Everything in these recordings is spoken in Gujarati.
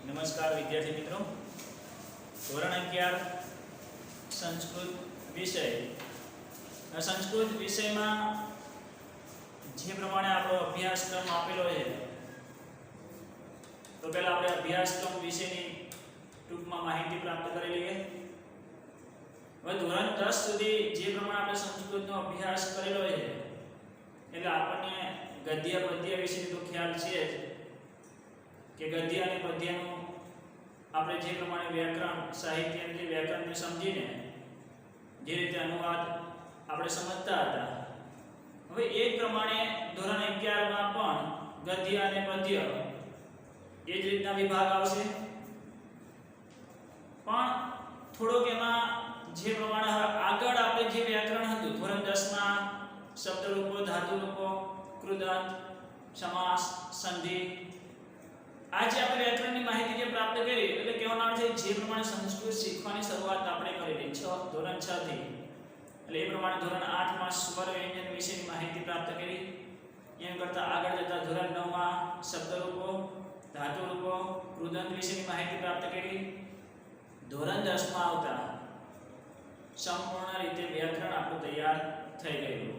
નમસ્કાર વિદ્યાર્થી મિત્રો, ધોરણ 11 સંસ્કૃત વિષય. સંસ્કૃત વિષયમાં જે પ્રમાણે આપણો અભ્યાસક્રમ આપેલો છે, તો પહેલા આપણે અભ્યાસક્રમ વિશેની ટૂંકમાં માહિતી પ્રાપ્ત કરી લઈએ. હવે ધોરણ 10 સુધી જે પ્રમાણે આપણે સંસ્કૃતનો અભ્યાસ કરેલો છે, એટલે આપણને ગદ્ય પદ્ય વિશેનો તો ખ્યાલ છે જ કે ગદ્ય અને પદ્યનું આપણે જે પ્રમાણે વ્યાકરણ સાહિત્ય અને વ્યાકરણને સમજીને જે રીતે અનુવાદ આપણે સમજતા હતા, હવે એ જ પ્રમાણે ધોરણ 11 માં પણ ગદ્ય અને પદ્ય એ જ રીતના વિભાગ આવશે. પણ થોડોક એમાં જે પ્રમાણે આગળ આપણે જે વ્યાકરણ હતું ધોરણ 10 માં શબ્દરૂપો, ધાતુરૂપો, કૃદંત, સમાસ, સંધિ, આજે આપણે વ્યાકરણની માહિતી જે પ્રાપ્ત કરી, એટલે કહેવાનો અર્થ છે જે પ્રમાણે સંસ્કૃત શીખવાની શરૂઆત આપણે કરેલી ધોરણ 6 થી, એટલે એ પ્રમાણે ધોરણ 8 માં સ્વર વ્યંજન વિશેની માહિતી પ્રાપ્ત કરી. એમ કરતા આગળ જતા ધોરણ 9 માં શબ્દરૂપો, ધાતુરૂપો, કૃદંત વિશેની માહિતી પ્રાપ્ત કરી. ધોરણ 10 માં આવતા સંપૂર્ણ રીતે વ્યાકરણ આપણું તૈયાર થઈ ગયું.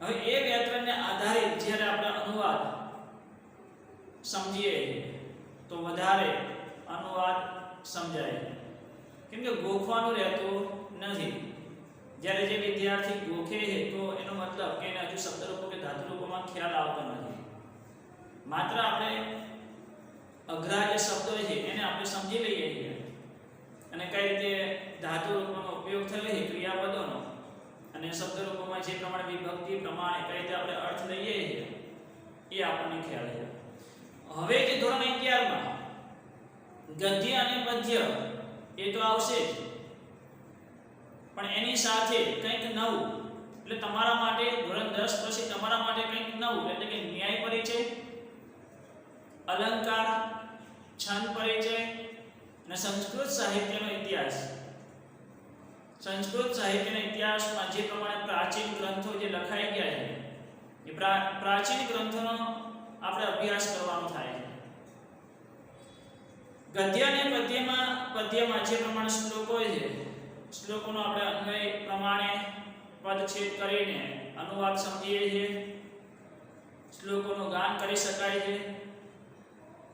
હવે એ વ્યાકરણને આધારિત જ્યારે આપણે અનુવાદ સમજીએ તો વધારે અનુવાદ સમજાય, કેમ કે ગોખવાનું રહેતું નથી. જ્યારે જે વિદ્યાર્થી ગોખે છે તો એનો મતલબ કે એને હજુ શબ્દરૂપો કે ધાતુરૂપોમાં ખ્યાલ આવતો નથી. માત્ર આપણે અઘરા જે શબ્દો છે એને આપણે સમજી લઈએ છીએ અને કઈ રીતે ધાતુરૂપોનો ઉપયોગ થયો છે ક્રિયાપદોનો, અને શબ્દરૂપોમાં જે પ્રમાણે વિભક્તિ પ્રમાણે કઈ રીતે આપણે અર્થ લઈએ છીએ એ આપણને ખ્યાલ છે. હવે જે ધોરણ 11 માં ગદ્ય અને પદ્ય એ તો આવશે જ, પણ એની સાથે કંઈક નવું, એટલે તમારા માટે ધોરણ 10 પછી તમારા માટે કંઈક નવું, એટલે કે ન્યાય પરિચય, અલંકાર, છંદ પરિચય અને સંસ્કૃત સાહિત્યનો ઇતિહાસ. સંસ્કૃત સાહિત્યના ઇતિહાસમાં જે પ્રમાણે પ્રાચીન ગ્રંથો જે લખાઈ ગયા છે, એ પ્રાચીન ગ્રંથોનો આપણે અભ્યાસ કરવાનો થાય છે. ગદ્ય અને પદ્યમાં જે પ્રમાણે શ્લોકો છે, શ્લોકોનો આપણે અન્વય પ્રમાણે પદછેદ કરીને અનુવાદ સમજીએ છીએ, શ્લોકોનું ગાન કરી શકાય છે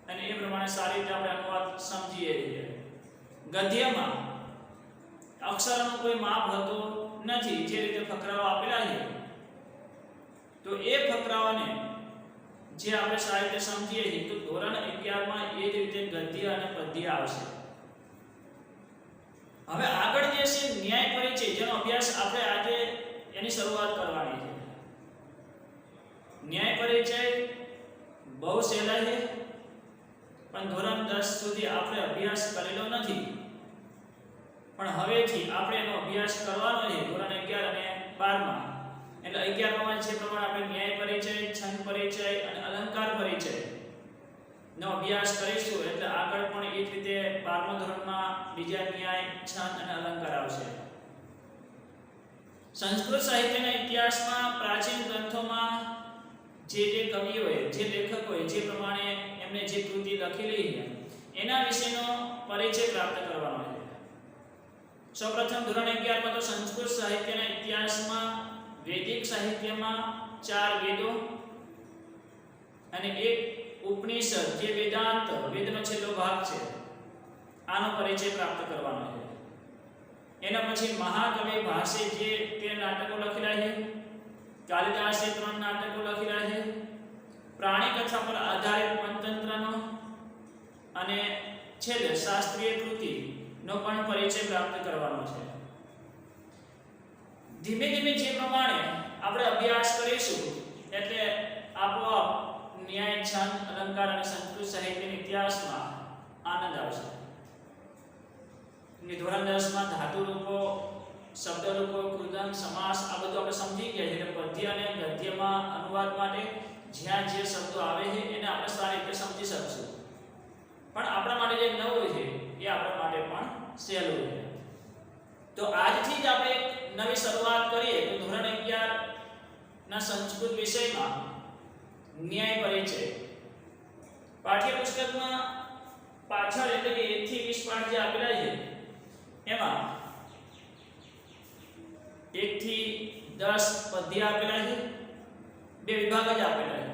અને એ પ્રમાણે સારી રીતે આપણે અનુવાદ સમજીએ છીએ. ગદ્યમાં અક્ષરનો કોઈ માપ હોતો નથી. જે રીતે ફકરાઓ આપેલા છે, તો એ ફકરાઓને જે આપણે સારી રીતે સમજીએ છીએ, તો ધોરણ 11 માં એ જ રીતે ગદ્ય અને પદ્ય આવશે. હવે આગળ જે છે ન્યાય પરિચય, જેનો અભ્યાસ આપણે આજે એની શરૂઆત કરવાની છે. ન્યાય પરિચય બહુ સહેલા છે, પણ ધોરણ 10 સુધી આપણે અભ્યાસ કરેલો નથી. પણ હવેથી આપણે એનો અભ્યાસ કરવાનો છે ધોરણ 11 અને 12 માં. એટલે 11 માં જે પ્રમાણે આપણે ન્યાય પરિચય, છંદ પરિચય અને અલંકાર પરિચય નો અભ્યાસ કરીશું, એટલે આગળ પણ એ જ રીતે 12મા ધોરણમાં બીજા ન્યાય, છંદ અને અલંકાર આવશે. સંસ્કૃત સાહિત્યના ઇતિહાસમાં પ્રાચીન ગ્રંથોમાં જે કવિઓએ, જે લેખકોએ જે પ્રમાણે એમને જે કૃતિ લખેલી છે એના વિશેનો પરિચય પ્રાપ્ત કરવાનો છે. સૌપ્રથમ ધોરણ 11 માં તો સંસ્કૃત સાહિત્યના ઇતિહાસમાં વૈદિક સાહિત્યમાં 4 વેદો અને એક ઉપનિષદ, જે વેદાંત, વેદનો છેલ્લો ભાગ છે, આનો પરિચય પ્રાપ્ત કરવાનો છે. એના પછી મહાકવિ ભાસે જે 13 નાટકો લખેલા છે, કાલિદાસે 3 નાટકો લખેલા છે, પ્રાણી કથા પર આધારિત પંચતંત્રનો અને છેલ્લે શાસ્ત્રીય કૃતિનો પણ પરિચય પ્રાપ્ત કરવાનો છે. ધીમે ધીમે જે પ્રમાણે આપણે અભ્યાસ કરીશું, એટલે આપોઆપ ન્યાય, છંદ, અલંકાર અને સંસ્કૃત સાહિત્યના ઇતિહાસમાં આનંદ આવશે. ધોરણ 10 માં ધાતુરૂપો, શબ્દરૂપો, કૃદંત, સમાસ આ બધું આપણે સમજી ગયા છે. એટલે પદ્ય અને ગદ્યમાં અનુવાદ માટે જ્યાં જે શબ્દો આવે છે એને આપણે સારી રીતે સમજી શકશું. પણ આપણા માટે જે નવું છે એ આપણા માટે પણ સહેલું છે. તો આજથી જ આપણે નવી શરૂઆત કરીએ. તો ધોરણ 11 ના સંસ્કૃત વિષયમાં ન્યાય પરિચય પાઠ્યપુસ્તકમાં પાછળ એટલે કે 1 થી 20 પાઠ જે આપેલા છે એમાં 1 થી 10 પદ્ય આપેલા છે, બે વિભાગ જ આપેલા છે,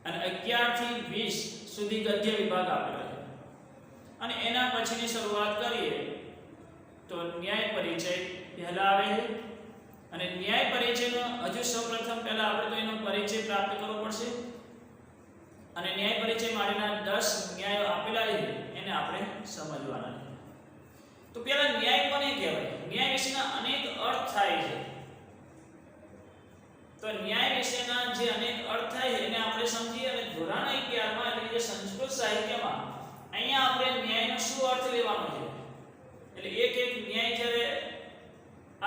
અને 11 થી 20 સુધી ગદ્ય વિભાગ આપેલા છે. અને એના પછીની શરૂઆત કરીએ તો ન્યાય પરિચય પહેલા આવે છે. અને ન્યાય પરિચયનો હજુ સૌપ્રથમ પહેલા આપણે તો એનો પરિચય પ્રાપ્ત કરવો પડશે. અને ન્યાય પરિચય માટેના 10 ન્યાયો આપેલા છે એને આપણે સમજવાના છે. તો પહેલા ન્યાય કોને કહેવાય? ન્યાય વિશેના અનેક અર્થ થાય છે. તો ન્યાય વિશેના જે અનેક અર્થ થાય છે એને આપણે સમજીએ. અને ધોરણ 11 માં એટલે કે સંસ્કૃત સાહિત્યમાં અહીંયા આપણે ન્યાયનો શું અર્થ લેવાનો છે એટલે એક એક ન્યાય જ્યારે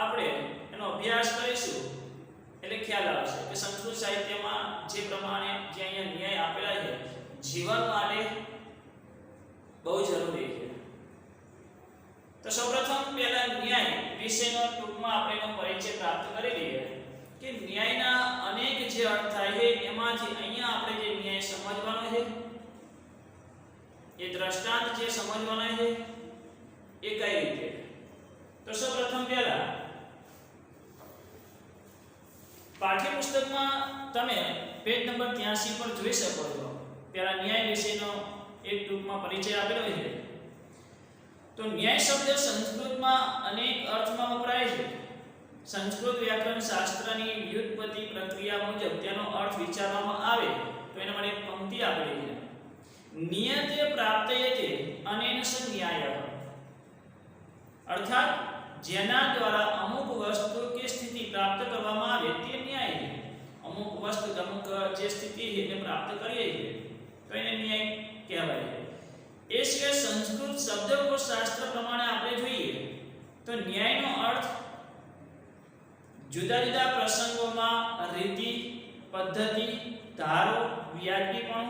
આપણે એનો અભ્યાસ કરીશું એટલે ખ્યાલ આવશે કે સંસ્કૃત સાહિત્યમાં જે પ્રમાણે જે અહીંયા ન્યાય આપેલા છે જીવન માટે બહુ જરૂરી છે. તો સૌપ્રથમ પહેલા ન્યાય વિશેનો ટૂંકમાં આપણે એનો પરિચય પ્રાપ્ત કરી લઈએ કે ન્યાયના અનેક જે અર્થ થાય છે એમાંથી અહીંયા આપણે જે ન્યાય સમજવાનો છે એ દ્રષ્ટાંત જે સમજવાના છે એ કઈ રીતે? તો સૌપ્રથમ પહેલા પાઠ્યપુસ્તકમાં તમે પેજ નંબર 83 પર જોઈ શકો છો. પહેલા ન્યાય વિશેનો એક ટૂંકમાં પરિચય આપેલો છે. તો ન્યાય શબ્દ સંસ્કૃતમાં અનેક અર્થમાં વપરાય છે. સંસ્કૃત વ્યાકરણ શાસ્ત્રની વ્યુત્પત્તિ પ્રક્રિયા મુજબ તેનો અર્થ વિચારવામાં આવે તો એના માટે એક પંક્તિ આપેલી છે. નિયતે પ્રાપ્તયતે અનેન ન્યાયઃ, અર્થાત જેના દ્વારા અમુક વસ્તુ કે સ્થિતિ પ્રાપ્ત કરવામાં આવે તે ન્યાય છે. અમુક વસ્તુ અમુક જે સ્થિતિ છે એને પ્રાપ્ત કરીએ છીએ તો એને ન્યાય કહેવાય છે. એ સિવાય સંસ્કૃત શબ્દકોશ શાસ્ત્ર પ્રમાણે આપણે જોઈએ તો ન્યાયનો અર્થ જુદા જુદા પ્રસંગોમાં રીતિ, પદ્ધતિ, ધારો, વ્યાજબીપણું,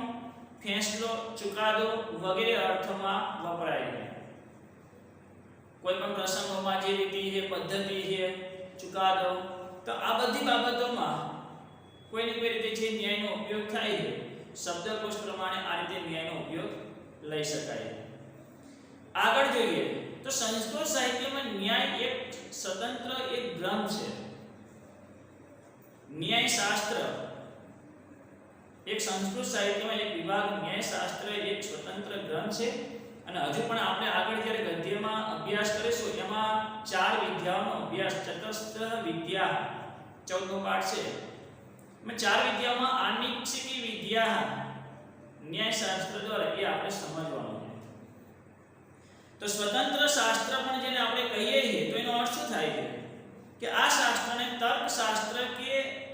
ફેંસલો, ચુકાદો વગેરે અર્થમાં વપરાય છે. કોઈ પણ પ્રસંગોમાં જે રીતિ છે, પદ્ધતિ છે, ચુકાદો, તો આ બધી બાબતોમાં કોઈ ને કોઈ રીતે જે ન્યાયનો ઉપયોગ થાય છે શબ્દકોશ પ્રમાણે આ રીતે ન્યાયનો ઉપયોગ લઈ શકાય છે. આગળ જોઈએ તો સંસ્કૃત સાહિત્યમાં ન્યાય એક સ્વતંત્ર એક ગ્રંથ છે. ન્યાય શાસ્ત્ર એક સંસ્કૃત સાહિત્યમાં એક વિભાગ ન્યાય શાસ્ત્ર એક સ્વતંત્ર ગ્રંથ છે. અને હજુ પણ આપણે આગળ જ્યારે ગદ્યમાં અભ્યાસ કરીશું એમાં 4 વિદ્યાઓનો અભ્યાસ ચતુસ્થ વિદ્યા 14નો પાઠ છે. એમાં 4 વિદ્યાઓમાં આનિક્ષિકી વિદ્યા ન્યાય શાસ્ત્ર દ્વારા એ આપણે સમજવાનું છે. તો સ્વતંત્ર શાસ્ત્ર પણ જેને આપણે કહીએ છીએ તો એનો અર્થ શું થાય છે કે આ શાસ્ત્રને તર્ક શાસ્ત્ર કે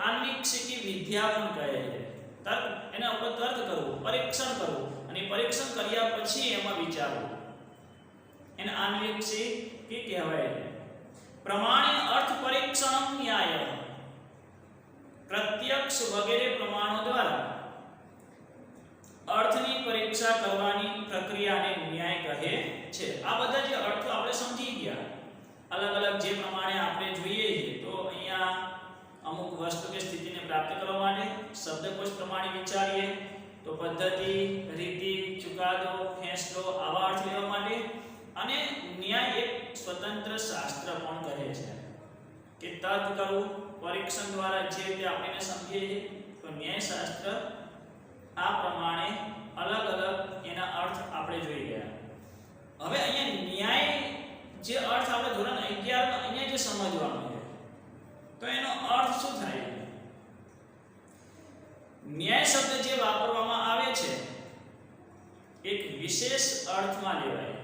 આનિક્ષિકી વિદ્યા પણ કહે છે. તર્ક એના ઉપર તર્ક કરવું, પરીક્ષણ કરવું અને પરીક્ષણ કર્યા પછી એમાં વિચારવું એને આનિક્ષિકી કહેવાય છે. પ્રમાણે અર્થ પરીક્ષણ ન્યાય, પ્રત્યક્ષ વગેરે પ્રમાણો દ્વારા અર્થની પરીક્ષા કરવાની પ્રક્રિયાને ન્યાય કહે છે. આ બધા જે અર્થો આપણે સમજી ગયા અલગ અલગ જે પ્રમાણે આપણે જોઈએ છીએ તો અહીંયા અમુક વસ્તુ કે સ્થિતિને પ્રાપ્ત કરવા માટે શબ્દકોશ પ્રમાણે વિચારીએ તો પદ્ધતિ, રીતિ, ચુકાદો, ફેંસલો આવા અર્થ લેવા માટે. અને ન્યાય એક સ્વતંત્ર શાસ્ત્ર પણ કહે છે કે તર્ક કરવું, પરીક્ષણ દ્વારા જે રીતે આપણે સમજીએ છીએ તો ન્યાય શાસ્ત્ર આ પ્રમાણે અલગ અલગ એના અર્થ આપણે જોઈ ગયા. હવે અહીંયા ન્યાય જે અર્થ આપણે ધોરણ 11 માં અહીંયા જે સમજવાનું છે તો એનો અર્થ શું થાય? ન્યાય શબ્દ જે વાપરવામાં આવે છે એક વિશેષ અર્થમાં લેવાય.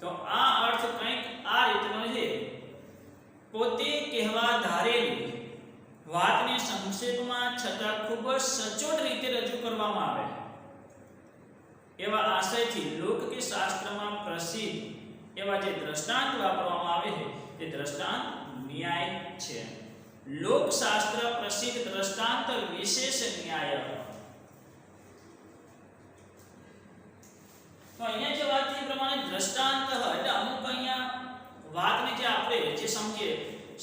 તો આ અર્થ કંઈક આ રીતનો છે. પોતે કહેવા ધારેલી વાતને સંક્ષેપમાં છતાં ખૂબ જ સચોટ રીતે રજૂ કરવામાં આવે એવા આશયથી લોક કે શાસ્ત્રમાં પ્રસિદ્ધ એવા જે દ્રષ્ટાંત વાપરવામાં આવે છે તે દ્રષ્ટાંત ન્યાય છે. લોક શાસ્ત્ર પ્રસિદ્ધ દ્રષ્ટાંત વિશેષ ન્યાય. તો અહીંયા જે વાત થઈ પ્રમાણે દ્રષ્ટાંત એટલે અમુક અહીંયા વાતને જે આપણે જે સમજીએ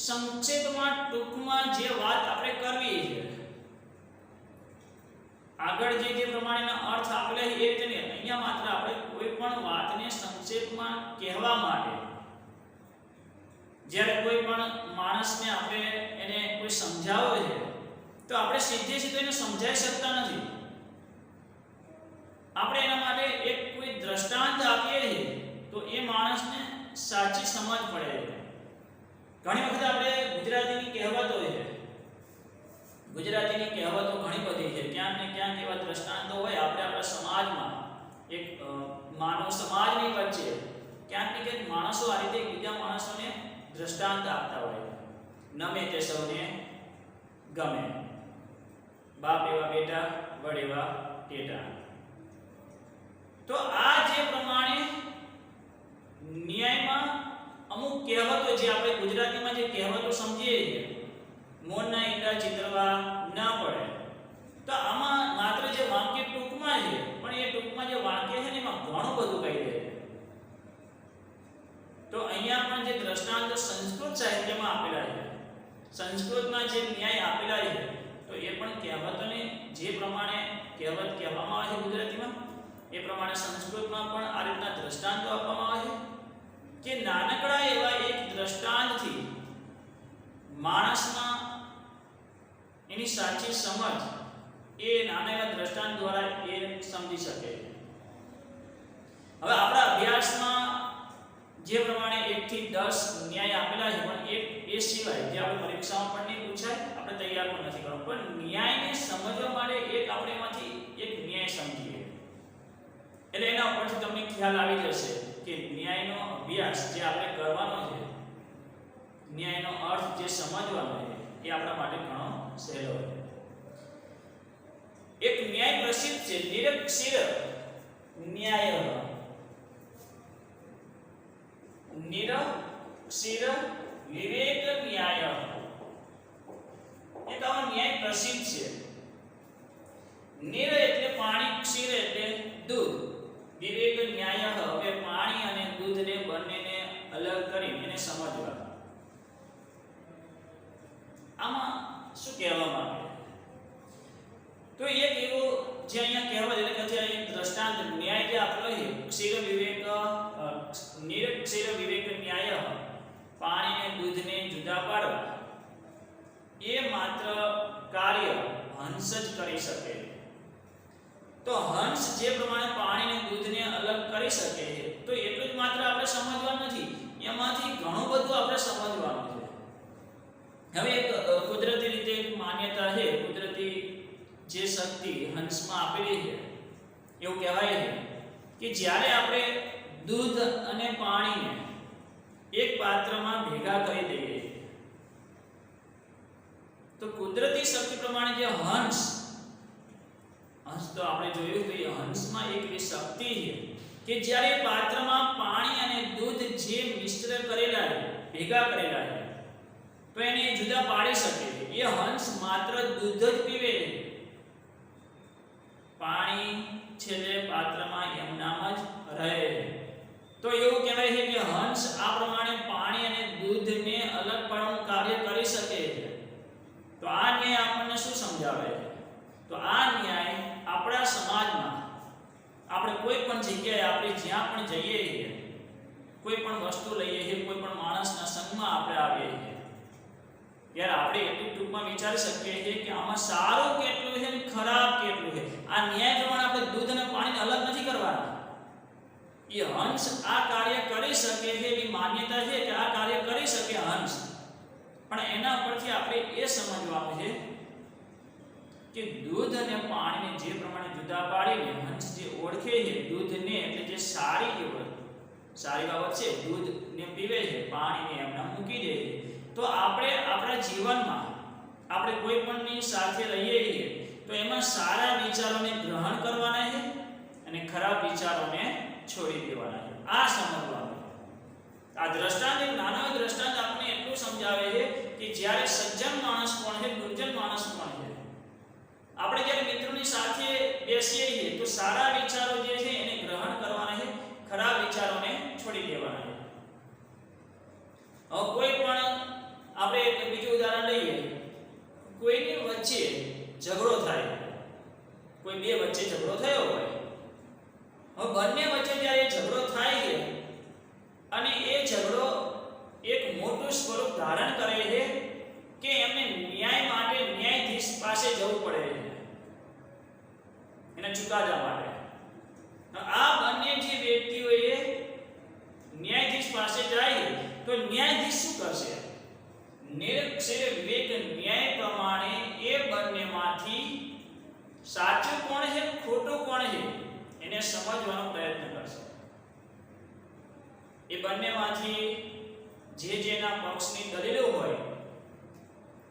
સંક્ષેપમાં ટૂંકમાં જે વાત આપણે કરવી છે આગળ જે પ્રમાણેના અર્થ આપેલા છે એ રીતે નહીં. અહીંયા માત્ર આપણે પણ વાતને સંક્ષેપમાં કહેવા માટે જ્યારે કોઈ પણ માણસને આપણે એને કોઈ સમજાવવો છે તો આપણે સીધે સીધું એને સમજાવી શકતા નથી. આપણે એના માટે એક કોઈ દ્રષ્ટાંત આપીએ છીએ તો એ માણસને સાચી સમજ પડે છે. ઘણી વખત આપણે ગુજરાતીની કહેવતો છે, ગુજરાતીની કહેવતો ઘણી બધી છે, ક્યાંક ને ક્યાંક એવા દ્રષ્ટાંતો હોય. આપણે આપણા સમાજમાં એક માનવ સમાજની વચ્ચે ક્યાંક ને ક્યાંક માણસો આ રીતે બીજા માણસોને દ્રષ્ટાંત આપતા હોય. નમે તે સૌને ગમે, બાપ એવા બેટા, વડ એવા ટેટા. તો આ જે પ્રમાણે ન્યાયમાં અમુક કહેવતો જે આપણે ગુજરાતીમાં જે કહેવતો સમજીએ છીએ, મોરના ઈંડા ચિતરવા ના પડે, તો આમાં માત્ર જે વાક્ય ટૂંકમાં છે, પણ એ ટૂંકમાં જે વાક્ય છે ને એમાં ઘણું બધું કહી દે છે. તો અહીંયા પણ જે દ્રષ્ટાંત સંસ્કૃત સાહિત્યમાં આપેલા છે, સંસ્કૃતમાં જે ન્યાય આપેલા છે, તો એ પણ કહેવતોને જે પ્રમાણે કહેવત કહેવામાં આવે છે ગુજરાતીમાં, એ પ્રમાણે સંસ્કૃતમાં પણ આ રીતના દ્રષ્ટાંતો આપવામાં આવે છે કે નાનકડા એવા એક દ્રષ્ટાંતથી માણસમાં એની સાચી સમજ એ નાના એવા દ્રષ્ટાંત દ્વારા એ સમજી શકે. હવે આપણા અભ્યાસમાં જે પ્રમાણે 1 થી 10 ન્યાય આપેલા છે, પણ એ સિવાય જે આપણે પરીક્ષામાં પણ નહીં પૂછાય, આપણે તૈયાર પણ નથી કરવું, પણ ન્યાયને સમજવા માટે એક આપણે એમાંથી એક ન્યાય સમજીએ એટલે એના ઉપરથી તમને ખ્યાલ આવી જશે કે ન્યાયનો અભ્યાસ જે આપણે કરવાનો છે, ન્યાયનો અર્થ જે સમજવાનો છે, એ આપણા માટે ઘણો સહેલો છે. એક ન્યાય પ્રસિદ્ધ છે, નિરક્ષીર ન્યાય, નિરક્ષીર વિવેક ન્યાય, એક આવો ન્યાય પ્રસિદ્ધ છે. નિર એટલે પાણી, ક્ષીર એટલે દૂધ, વિવેક ન્યાય હવે પાણી અને દૂધને બંનેને અલગ કરી એને સમજવા. આમાં શું કહેવા માંગે તો એક એવો જે અહીંયા કહેવા એટલે કે જે એક દ્રષ્ટાંત ન્યાય જે આપેલો છે, ક્ષીર વિવેક, નિરક્ષીર વિવેક ન્યાય, પાણી અને દૂધને જુદા પાડવા, એ માત્ર કાર્ય હંસ જ કરી શકે. તો હંસ જે પ્રમાણે પાણી અને દૂધને અલગ કરી શકે છે, તો એટલું જ માત્ર આપણે સમજવાનું નથી, એમાંથી ઘણું બધું આપણે સમજવાનું છે. હવે એક કુદરતી રીતે એક માન્યતા છે, કુદરતી જે શક્તિ હંસમાં આપેલી છે, એવું કહેવાય છે કે જ્યારે આપણે દૂધ અને પાણીને એક પાત્રમાં ભેગા કરી દઈએ તો કુદરતી શક્તિ પ્રમાણે જે હંસ તો આપણે જોયું કે હંસમાં એક એવી શક્તિ છે કે જ્યારે પાત્રમાં પાણી અને દૂધ જે મિશ્ર કરેલા છે, ભેગા કરેલા છે, તો એને જુદા પાડી શકે છે. એ હંસ માત્ર દૂધ જ પીવે, પાણી છેલ્લે પાત્રમાં એમનામ જ રહે. તો એવું કહેવાય છે કે હંસ આ પ્રમાણે પાણી અને દૂધને અલગ પાડવાનું કાર્ય કરી શકે છે. તો આ ન્યાય આપણને શું સમજાવે છે? તો આ ન્યાય આપણા સમાજમાં આપણે કોઈ પણ જગ્યાએ આપણે જ્યાં પણ જઈએ છીએ, કોઈ પણ વસ્તુ લઈએ છીએ, કોઈ પણ માણસના સંગમાં આપણે આવીએ છીએ, ત્યારે આપણે એટલું ટૂંકમાં વિચારી શકીએ છીએ કે આમાં સારું કેટલું છે અને ખરાબ કેટલું છે. આ ન્યાય પ્રમાણે આપણે દૂધ અને પાણીને અલગ નથી કરવાના. એ હંસ આ કાર્ય કરી શકે છે, એવી માન્યતા છે કે આ કાર્ય કરી શકે હંસ, પણ એના પરથી આપણે એ સમજવાનું છે કે દૂધ અને પાણીને જે પ્રમાણે જુદા પાડીને હંસ જે ઓળખે છે દૂધને, એટલે જે સારી બાબત છે, દૂધને પીવે છે, પાણીને એમના મૂકી દે છે. તો આપણે આપણા જીવનમાં આપણે કોઈ પણની સાથે રહીએ છીએ તો એમાં સારા વિચારોને ગ્રહણ કરવાના છે અને ખરાબ વિચારોને છોડી દેવાના છે. આ સમજવાનું. આ દ્રષ્ટાંત એક નાનો દ્રષ્ટાંત આપણે એટલું સમજાવે છે કે જ્યારે સજ્જન માણસ કોણ છે, દુર્જન માણસ કોણ છે. આપણે જ્યારે મિત્રોની સાથે બેસીએ છીએ તો સારા વિચારો જે છે એને ગ્રહણ કરવાના છે, ખરાબ વિચારોને છોડી દેવાના છે. હવે કોઈ પણ આપણે એક બીજું ઉદાહરણ લઈએ, કોઈની વચ્ચે ઝઘડો થાય, કોઈ બે વચ્ચે ઝઘડો થયો હોય, હવે બંને વચ્ચે જ્યારે ઝઘડો માટે. આ બંને જે વ્યક્તિઓએ ન્યાયાધીશ પાસે જાય તો ન્યાયાધીશ શું કરશે? નિરક્ષેર વિવેક ન્યાય પ્રમાણે એ બંનેમાંથી સાચું કોણ છે ખોટું કોણ છે એને સમજવાનો પ્રયત્ન કરશે. એ બંનેમાંથી જે જેના પક્ષની દલીલો હોય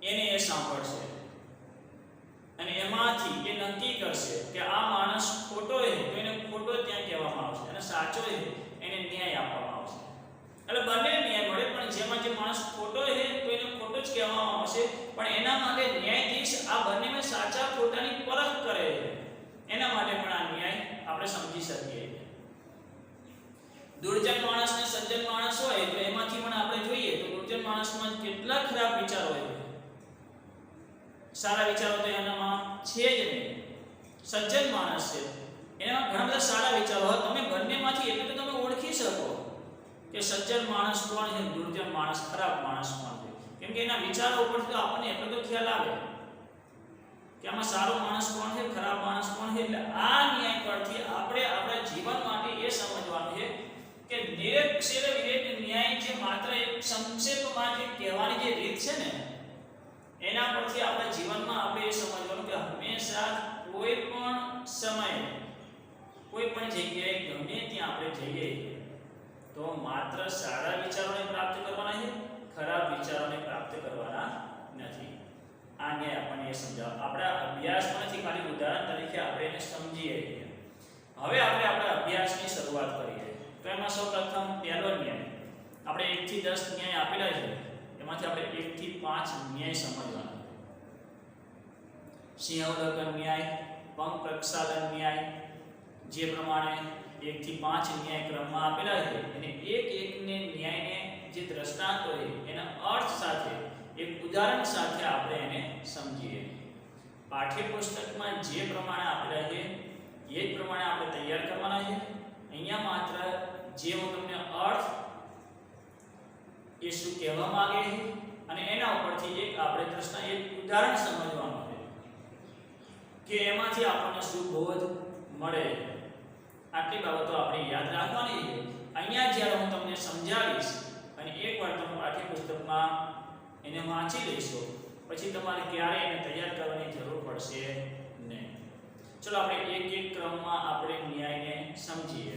એને એ સાંભળશે અને એમાંથી એ નક્કી કરશે કે આ માણસ ખોટો છે તો એને ખોટો ત્યાં કહેવામાં આવશે અને સાચો છે એને ન્યાય આપવામાં આવશે. એટલે બંનેને ન્યાય મળે, પણ જેમાં જે માણસ ખોટો છે તો એને ખોટો જ કહેવામાં આવશે, પણ એના માટે ન્યાયાધીશ આ બંનેમાં સાચા ખોટાની પરખ કરે છે. એના માટે પણ આ ન્યાય આપણે સમજી શકીએ. દુર્જન માણસ ને સજ્જન માણસ હોય તો એમાંથી પણ આપણે જોઈએ તો દુર્જન માણસમાં કેટલા ખરાબ વિચારો હોય, સારા વિચારો તો એનામાં છે જ નહીં. સજ્જન માણસ છે એનામાં ઘણા બધા સારા વિચારો હોય. તમે બંનેમાંથી એટલે તો તમે ઓળખી શકો કે સજ્જન માણસ કોણ છે, દુર્જન માણસ ખરાબ માણસ કોણ છે, કેમ કે એના વિચારો ઉપરથી તો આપણને એટલો તો ખ્યાલ આવે કે આમાં સારો માણસ કોણ છે, ખરાબ માણસ કોણ છે. એટલે આ ન્યાય પરથી આપણે આપણા જીવન માટે એ સમજવાનું છે કે નિરક્ષેર વિવેક ન્યાય જે માત્ર એક સંક્ષેપમાં જે કહેવાની જે રીત છે ને એના પરથી આપણા જીવનમાં આપણે એ સમજવાનું કે હંમેશા કોઈ પણ સમયે કોઈ પણ જગ્યાએ ગમે ત્યાં આપણે જઈએ તો માત્ર સારા વિચારોને પ્રાપ્ત કરવાના છે, ખરાબ વિચારોને પ્રાપ્ત કરવાના નથી. આ ન્યાય આપણને એ સમજાવ આપણા અભ્યાસમાંથી ખાલી ઉદાહરણ તરીકે આપણે એને સમજીએ. હવે આપણે આપણા અભ્યાસની શરૂઆત કરીએ. તો એમાં સૌપ્રથમ પહેલો ન્યાય આપણે 1 થી 10 ન્યાય આપેલા છે, એમાંથી આપણે 1 થી 5 ન્યાય સમજવાના. સિંહાવલોકન ન્યાય, પંખ પ્રક્ષાલન ન્યાય, જે પ્રમાણે 1 થી 5 ન્યાય ક્રમમાં આપેલા છે અને એક એકને ન્યાયને જે દ્રષ્ટાંત હોય એના અર્થ સાથે એક ઉદાહરણ સાથે આપણે એને સમજીએ. પાઠ્યપુસ્તકમાં જે પ્રમાણે આપેલા છે એ જ પ્રમાણે આપણે તૈયાર કરવાના છે. અહીંયા માત્ર જે હું તમને અર્થ એ શું કહેવા માંગે છે અને એના ઉપરથી એક આપણે દ્રષ્ટાંત એક ઉદાહરણ સમજવાનું છે કે એમાંથી આપણને શું બોધ મળે. આટલી બાબતો આપણે યાદ રાખવાની છે. અહીંયા જ્યારે હું તમને સમજાવીશ અને એકવાર તમે પાઠ્યપુસ્તકમાં એને વાંચી લેશો પછી તમારે ક્યારેય એને તૈયાર કરવાની જરૂર પડશે નહીં. ચલો આપણે એક એક ક્રમમાં આપણે ન્યાયને સમજીએ.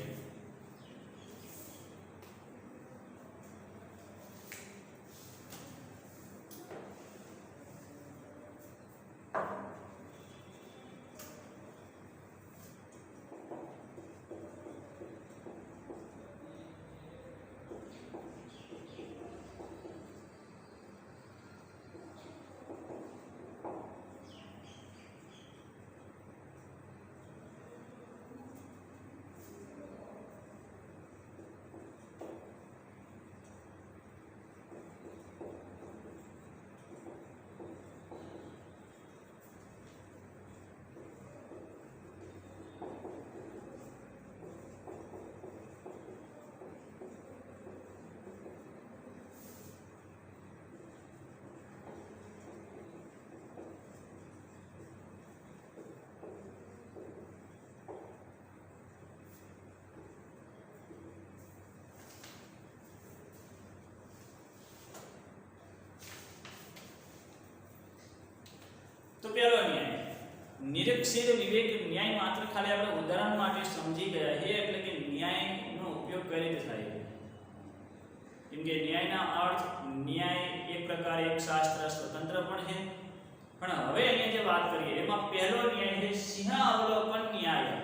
તો પહેલો ન્યાય નિરક્ષેર વિવેક ન્યાય માત્ર ખાલી આપણે ઉદાહરણ માટે સમજી ગયા છે એટલે કે ન્યાયનો ઉપયોગ કઈ રીતે થાય. કેમ કે ન્યાયના અર્થ ન્યાય એક પ્રકારે એક શાસ્ત્ર સ્વતંત્ર પણ છે. પણ હવે અહીંયા જે વાત કરીએ એમાં પહેલો ન્યાય છે સિંહાવલોકન ન્યાય.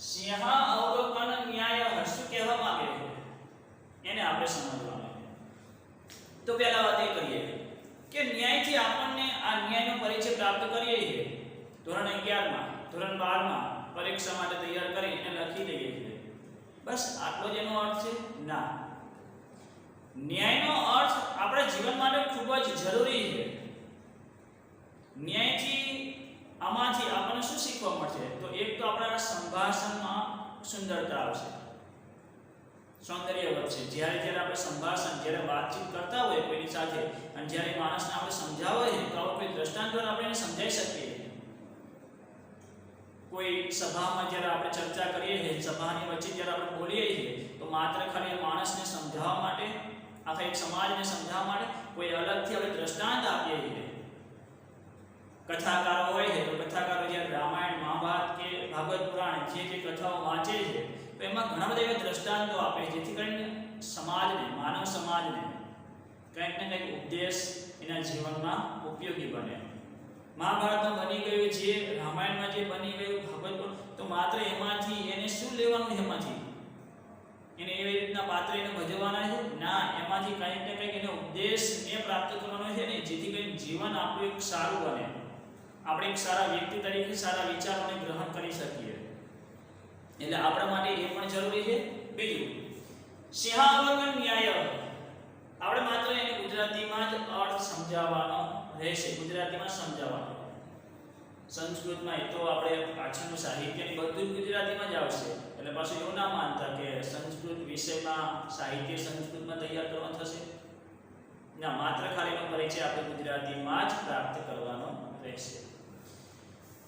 સિંહાવલોકન ન્યાય શું કહેવા માંગે છે એને આપણે સમજવાનું છે. તો પહેલા વાત એ કરીએ કે ન્યાયથી આપણને આ ન્યાયનો પરિચય પ્રાપ્ત કરીએ છીએ ધોરણ 11 માં, ધોરણ 12 માં પરીક્ષા માટે તૈયાર કરી એને લખી દઈએ છીએ. બસ આટલો જ એનો અર્થ છે? ના. ન્યાયનો અર્થ આપણા જીવન માટે ખૂબ જ જરૂરી છે. ન્યાયથી આમાંથી આપણને શું શીખવા મળશે? તો એક તો આપણા સંભાષણમાં સુંદરતા આવશે, સૌંદર્ય વધશે. જ્યારે જ્યારે આપણે સંભાષણ જ્યારે વાતચીત કરતા હોય કોઈની સાથે અને જ્યારે માણસને આપણે સમજાવવા હોય તો આવો કોઈ દ્રષ્ટાંત દ્વારા આપણે એને સમજાવી શકીએ. કોઈ સભામાં જ્યારે આપણે ચર્ચા કરીએ છીએ, સભાની વચ્ચે જ્યારે આપણે બોલીએ છીએ, તો માત્ર ખાલી માણસને સમજાવવા માટે, આખા એક સમાજને સમજાવવા માટે કોઈ અલગથી આપણે દ્રષ્ટાંત આપીએ છીએ. કથાકારો હોય છે, તો કથાકારો જ્યારે રામાયણ, મહાભારત કે ભાગવત પુરાણ જે કથાઓ વાંચે છે, તો એમાં ઘણા બધા એવા દ્રષ્ટાંતો આપે છે, જેથી કરીને સમાજને, માનવ સમાજને કંઈક ને કંઈક ઉપદેશ એના જીવનમાં ઉપયોગી બને. મહાભારતમાં બની ગયું, જે રામાયણમાં જે બની ગયું, ભાગવત, તો માત્ર એમાંથી એને શું લેવાનું છે? એમાંથી એને એવી રીતના પાત્ર એને ભજવવાના છે? ના, એમાંથી કંઈક ને કંઈક એને ઉપદેશ એ પ્રાપ્ત કરવાનો છે ને, જેથી કરીને જીવન આપણું એક સારું બને, આપણે એક સારા વ્યક્તિ તરીકે સારા વિચારોને ગ્રહણ કરી શકીએ. એટલે આપણા માટે એ પણ જરૂરી છે. બીજું, સિંહાવલોકન ન્યાય, આપણે માત્ર એને ગુજરાતીમાં જ અર્થ સમજાવવાનો રહેશે, ગુજરાતીમાં સમજાવવાનો. સંસ્કૃતમાં તો આપણે પાછળનું સાહિત્ય બધું જ ગુજરાતીમાં જ આવશે. એટલે પાછું એવું ના માનતા કે સંસ્કૃત વિષયમાં સાહિત્ય સંસ્કૃતમાં તૈયાર કરવાનું થશે. ના, માત્ર ખાલી એનો પરિચય આપણે ગુજરાતીમાં જ પ્રાપ્ત કરવાનો રહેશે.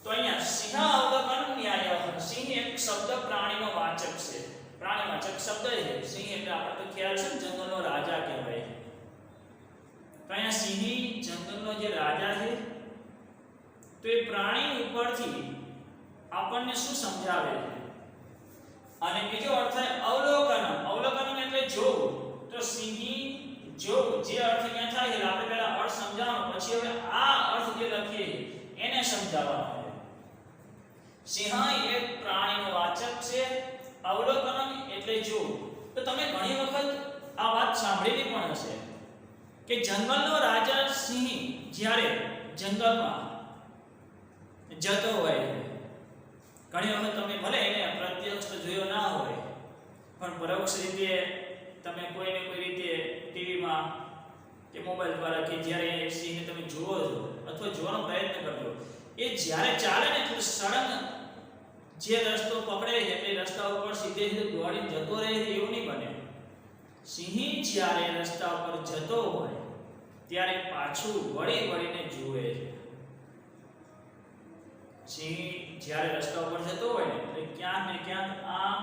તો અહીંયા સિંહાવલોકન ન્યાય, સિંહ એક શબ્દ પ્રાણીનો વાચક છે, પ્રાણીવાચક શબ્દ છે. સિંહ એટલે આપણે તો ખ્યાલ છે ને, જંગલનો રાજા કહેવાય. તો અહીંયા સિંહ જંગલનો જે રાજા છે, તો એ પ્રાણી ઉપરથી આપણને શું સમજાવે છે? અને બીજો અર્થ છે અવલોકન. અવલોકન એટલે જોવું. તો સિંહ જોવું, જે અર્થ અહીંયા થાય છે, આપણે પહેલા અર્થ સમજાવવાનો, પછી હવે આ અર્થ જે લખીએ એને સમજાવવાનો. સિંહ એક પ્રાણીનો વાચક છે, અવલોકન એટલે જોવું. તો તમે ઘણી વખત આ વાત સાંભળેલી પણ હશે કે જંગલનો રાજા સિંહ જ્યારે જંગલમાં જતો હોય, ઘણી વખત તમે ભલે એને પ્રત્યક્ષ જોયો ના હોય, પણ પરોક્ષ રીતે તમે કોઈને કોઈ રીતે ટીવીમાં કે મોબાઈલ દ્વારા કે જ્યારે સિંહને તમે જુઓ છો અથવા જોવાનો પ્રયત્ન કરજો, એ જ્યારે ચાલે ને તો સડન જે રસ્તો પકડે છે એ રસ્તા ઉપર સીધે દોડી જતો રહે છે એવું નહીં બને. સિંહ જ્યારે રસ્તા ઉપર જતો હોય ત્યારે પાછું વળીને જુએ છે. સિંહ જ્યારે રસ્તા ઉપર જતો હોય ને એટલે ક્યાંક ને ક્યાંક આમ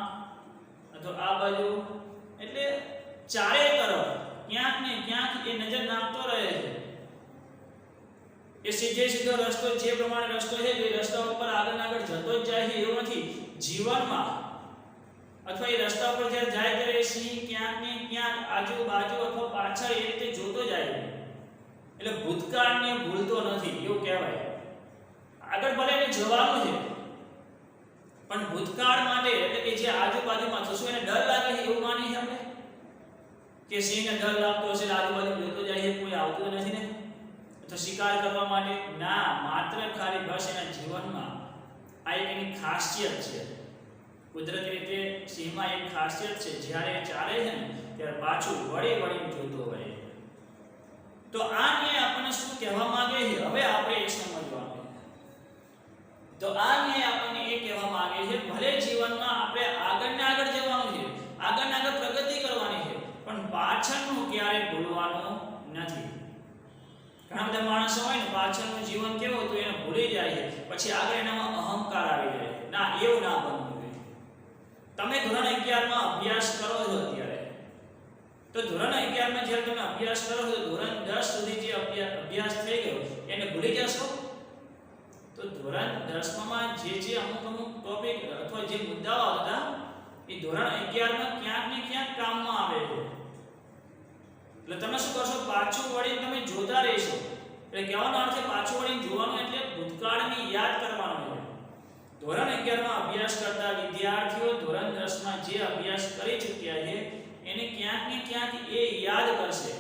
અથવા આ બાજુ, એટલે ચારે તરફ ક્યાંક ને ક્યાંક એ નજર નાખતો રહે છે. એ સીધો રસ્તો જે પ્રમાણે રસ્તો છે એ રસ્તા ઉપર આગળ જતો જ જાય છે એવું નથી. જીવનમાં અથવા એ રસ્તા ઉપર જ્યારે જાય ત્યારે સિંહ ક્યાંક ને ક્યાંક આજુબાજુ અથવા પાછળ એ રીતે જોતો જાય છે. એટલે ભૂતકાળને ભૂલતો નથી એવું કહેવાય. આગળ ભલે એને જવાનું છે પણ ભૂતકાળ માટે, એટલે કે જે આજુબાજુમાં થશે એને ડર લાગે છે એવું માની છે આપણે કે સિંહને ડર લાગતો હશે, આજુબાજુ જોતો જાય છે, કોઈ આવતું નથી ને તો શિકાર કરવા માટે? ના, માત્ર ખાલી બસ એના જીવનમાં આ એક એની ખાસિયત છે. કુદરતી રીતે સિંહમાં એક ખાસિયત છે, જ્યારે ચાલે છે ને ત્યારે પાછું વળીને જોતો હોય. તો આ ન્યાય આપણને શું કહેવા માંગે છે હવે આપણે એ સમજવાનું. તો આ ન્યાય આપણને એ કહેવા માંગે છે, ભલે જીવનમાં આપણે આગળ જવાનું છે, આગળ પ્રગતિ કરવાની છે, પણ પાછળનું ક્યારે ભૂલવાનું નથી. ઘણા બધા માણસો હોય ને, પાછળનું જીવન કેવું હતું એને ભૂલી જાય છે, પછી આગળ એનામાં અહંકાર આવી જાય. ના, એવું ના બનવું જોઈએ. તમે ધોરણ 11 માં અભ્યાસ કરો છો અત્યારે, તો ધોરણ 11 માં જ્યારે તમે અભ્યાસ કરો છો, ધોરણ 10 સુધી જે અભ્યાસ થઈ ગયો એને ભૂલી જશો? તો ધોરણ 10 માં જે અમુક ટોપિક અથવા જે મુદ્દાઓ હતા એ ધોરણ 11 માં ક્યાંક ને ક્યાંક કામમાં આવે છે. એટલે તમે શું કરશો? પાછું વળીને તમે જોતા રહેશો. એટલે કહેવાનો અર્થ છે પાછું વળીને જોવાનું એટલે ભૂતકાળને યાદ કરવાનું છે. ધોરણ 11 માં અભ્યાસ કરતા વિદ્યાર્થીઓ ધોરણ 10 માં જે અભ્યાસ કરી ચૂક્યા છે એને ક્યાંક ને ક્યાંક એ યાદ કરશે,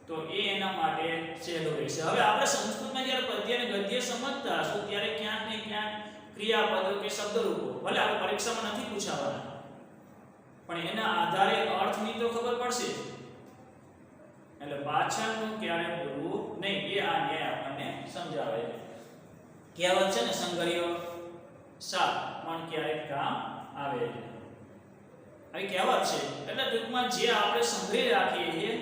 તો એ એના માટે સહેલું રહેશે. હવે આપણે સંસ્કૃતમાં જ્યારે પદ્ય અને ગદ્ય સમજતા હશું ત્યારે ક્યાંક ને ક્યાંક ક્રિયાપદો કે શબ્દરૂપો ભલે આપણે પરીક્ષામાં નથી પૂછાવાના, પણ એના આધારે અર્થની તો ખબર પડશે. એટલે પાછળનું ક્યારે ભૂલવું નહીં, એ આ ન્યાય આપણને સમજાવે છે. કહેવત છે ને, સંઘર્યો સાપ પણ ક્યારેક કામ આવે છે. આવી કહેવત છે. એટલે ટૂંકમાં જે આપણે સંઘરી રાખીએ છીએ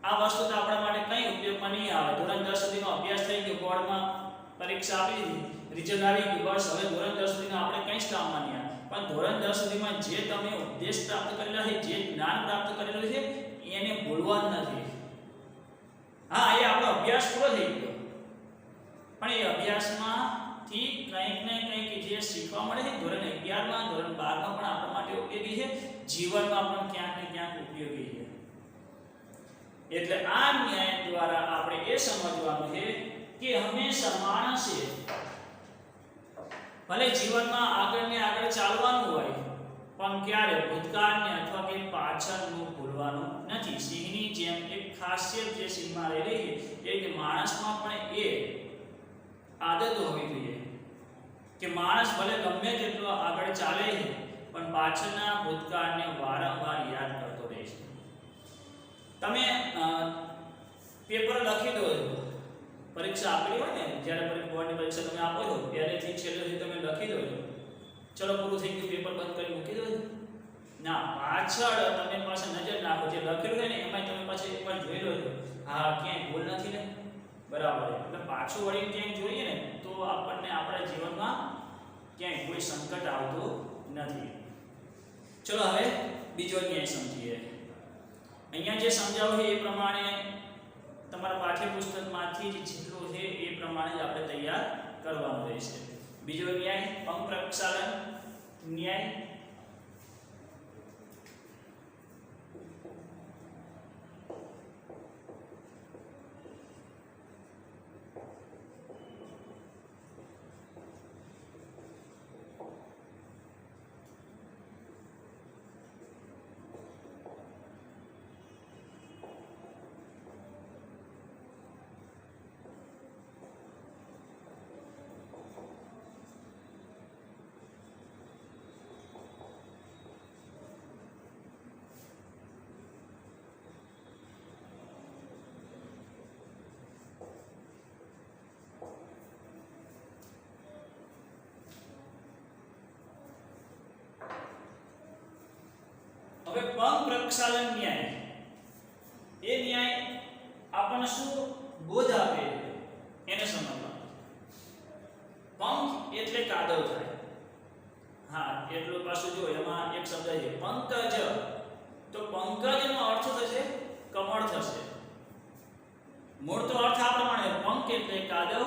આ વસ્તુ તો આપણા માટે કંઈ ઉપયોગમાં નહીં આવે. ધોરણ 10 સુધીનો અભ્યાસ થઈ ગયો, બોર્ડમાં પરીક્ષા આપી દીધી, રિઝલ્ટ આવી ગયું, બસ હવે ધોરણ 10 સુધીના આપણે કંઈ જ કામમાં નહીં આવ્યા. પણ ધોરણ 10 સુધીમાં જે તમે ઉપદેશ પ્રાપ્ત કરેલા છે, જે જ્ઞાન પ્રાપ્ત કરેલું છે, એને ભૂલવાનું નથી. હા, એ આપણો અભ્યાસ પૂરો થઈ ગયો, પણ એ અભ્યાસમાંથી કંઈક ને કંઈક જે શીખવા મળે છે ધોરણ 11માં, ધોરણ 12માં પણ આપણા માટે ઉપયોગી છે, જીવનમાં પણ ક્યાંક ને ક્યાંક ઉપયોગી છે. એટલે આ ન્યાય દ્વારા આપણે એ સમજવાનું છે કે હંમેશા માણસે ભલે જીવનમાં આગળ ને આગળ ચાલવાનું હોય, પણ ક્યારે ભૂતકાળને અથવા કે પાછળનું ભૂલવાનું નથી. સિંહની જેમ એક ખાસિયત જે સિંહમાં રહેલી છે એ કે માણસમાં પણ એ આદત હોવી જોઈએ કે માણસ ભલે ગમે તેટલો આગળ ચાલે છે, પણ પાછળના ભૂતકાળને વારંવાર યાદ કરતો રહે છે. તમે પેપર લખી દો, પરીક્ષા આપેલી હોય ને, જ્યારે બોર્ડની પરીક્ષા તમે આપો છો પહેલેથી છેલ્લે સુધી તમે લખી દો, ચલો પૂરું થઈ ગયું, પેપર બંધ કરી મૂકી દો ના, પાછળ તમે પાસે નજર નાખો, જે લખેલું હોય ને એમાં તમે પાછળ એકવાર જોઈ લો છો, હા ક્યાંય ભૂલ નથી ને, બરાબર. એટલે પાછું વળીને ક્યાંય જોઈએ ને તો આપણને આપણા જીવનમાં ક્યાંય કોઈ સંકટ આવતું નથી. ચલો હવે બીજો ન્યાય સમજીએ. અહીંયા જે સમજાવ્યું છે એ પ્રમાણે તમારા પાઠ્યપુસ્તકમાંથી જેટલું છે એ પ્રમાણે જ આપણે તૈયાર કરવાનું રહેશે. બીજો ન્યાય પંખ પ્રક્ષાલન ન્યાય. હવે પંખ પ્રક્ષાલન ન્યાય, એ ન્યાય આપણને શું બોધ આપે એને સમજવાનું. પંખ એટલે કાદવ થાય. હા, એટલું પાછું જો એમાં એક શબ્દ છે પંકજ, તો પંકજનો અર્થ થશે કમળ થશે. મૂળ તો અર્થ આ પ્રમાણે પંખ એટલે કાદવ,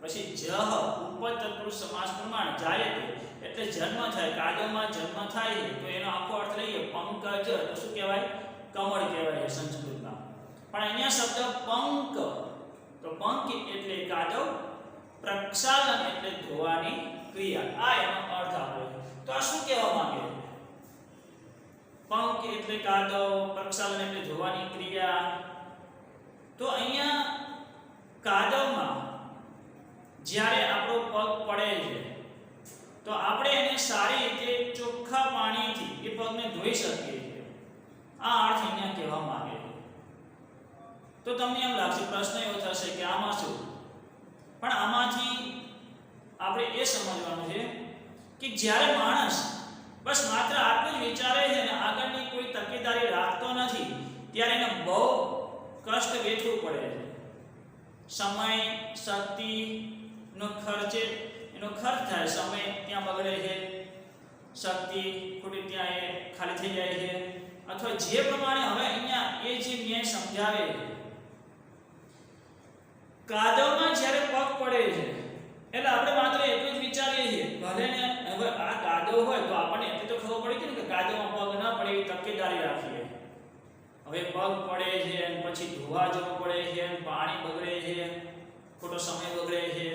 પછી જહ ઉપપદ તત્પુરુષ સમાસ પ્રમાણે જાયતે એટલે જન્મ થાય, કાદવમાં જન્મ થાય તો એનો આખો અર્થ લઈએ પંકજ તો શું કહેવાય? કમળ કહેવાય છે સંસ્કૃતમાં. પણ અહીંયા શબ્દ પંક, તો પંક એટલે કાદવ, પ્રક્ષાલન એટલે ધોવાની ક્રિયા, આ એનો અર્થ આપે છે. તો આ શું કહેવા માંગે છે? પંક એટલે કાદવ, પ્રક્ષાલન એટલે ધોવાની ક્રિયા. તો અહીંયા કાદવમાં જ્યારે આપણો પગ પડે છે તો આપણે એને સારી રીતે ચોખ્ખા પાણીથી એ પગને ધોઈ શકીએ છીએ. આ અર્થ અહીંયા કહેવા માંગે છે. તો તમને એમ લાગશે, પ્રશ્ન એવો થશે કે આમાં શું? પણ આમાંથી આપણે એ સમજવાનું છે કે જ્યારે માણસ બસ માત્ર આટલું જ વિચારે છે અને આગળની કોઈ તકેદારી રાખતો નથી, ત્યારે એને બહુ કષ્ટ વેઠવું પડે છે. સમય, શક્તિ નો ખર્ચ, એનો ખર્ચ થાય, સમય ત્યાં બગડે છે, શક્તિ ખોટી ત્યાં એ ખાલી થઈ જાય છે, અથવા જે પ્રમાણે હવે અહીંયા એ જે ન્યાય સમજાવે છે, કાદવમાં જ્યારે પગ પડે છે એટલે આપણે માત્ર એટલું જ વિચારીએ છીએ, ભલે ને હવે આ કાદવ હોય તો આપણને એટલું તો ખબર પડી છે ને કે કાદવમાં પગ ના પડે એવી તકેદારી રાખીએ. હવે પગ પડે છે અને પછી ધોવા જવું પડે છે, પાણી બગડે છે, ખોટો સમય બગડે છે,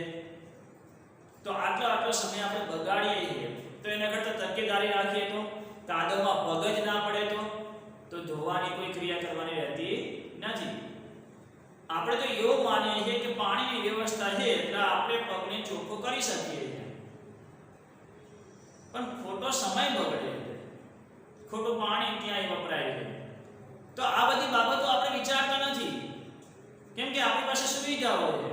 તો આટલો સમય આપણે બગાડીએ છીએ, તો એના કરતાં તકેદારી રાખીએ તો કાદવમાં પગ જ ના પડે તો ધોવાની કોઈ ક્રિયા કરવાની રહેતી નથી. આપણે તો એવું માનીએ છીએ કે પાણીની વ્યવસ્થા છે એટલે આપણે પગને ચોખ્ખો કરી શકીએ છીએ, પણ ખોટો સમય બગડે છે, ખોટું પાણી ત્યાં વપરાય છે. તો આ બધી બાબતો આપણે વિચારતા નથી, કેમ કે આપણી પાસે સુવિધાઓ છે.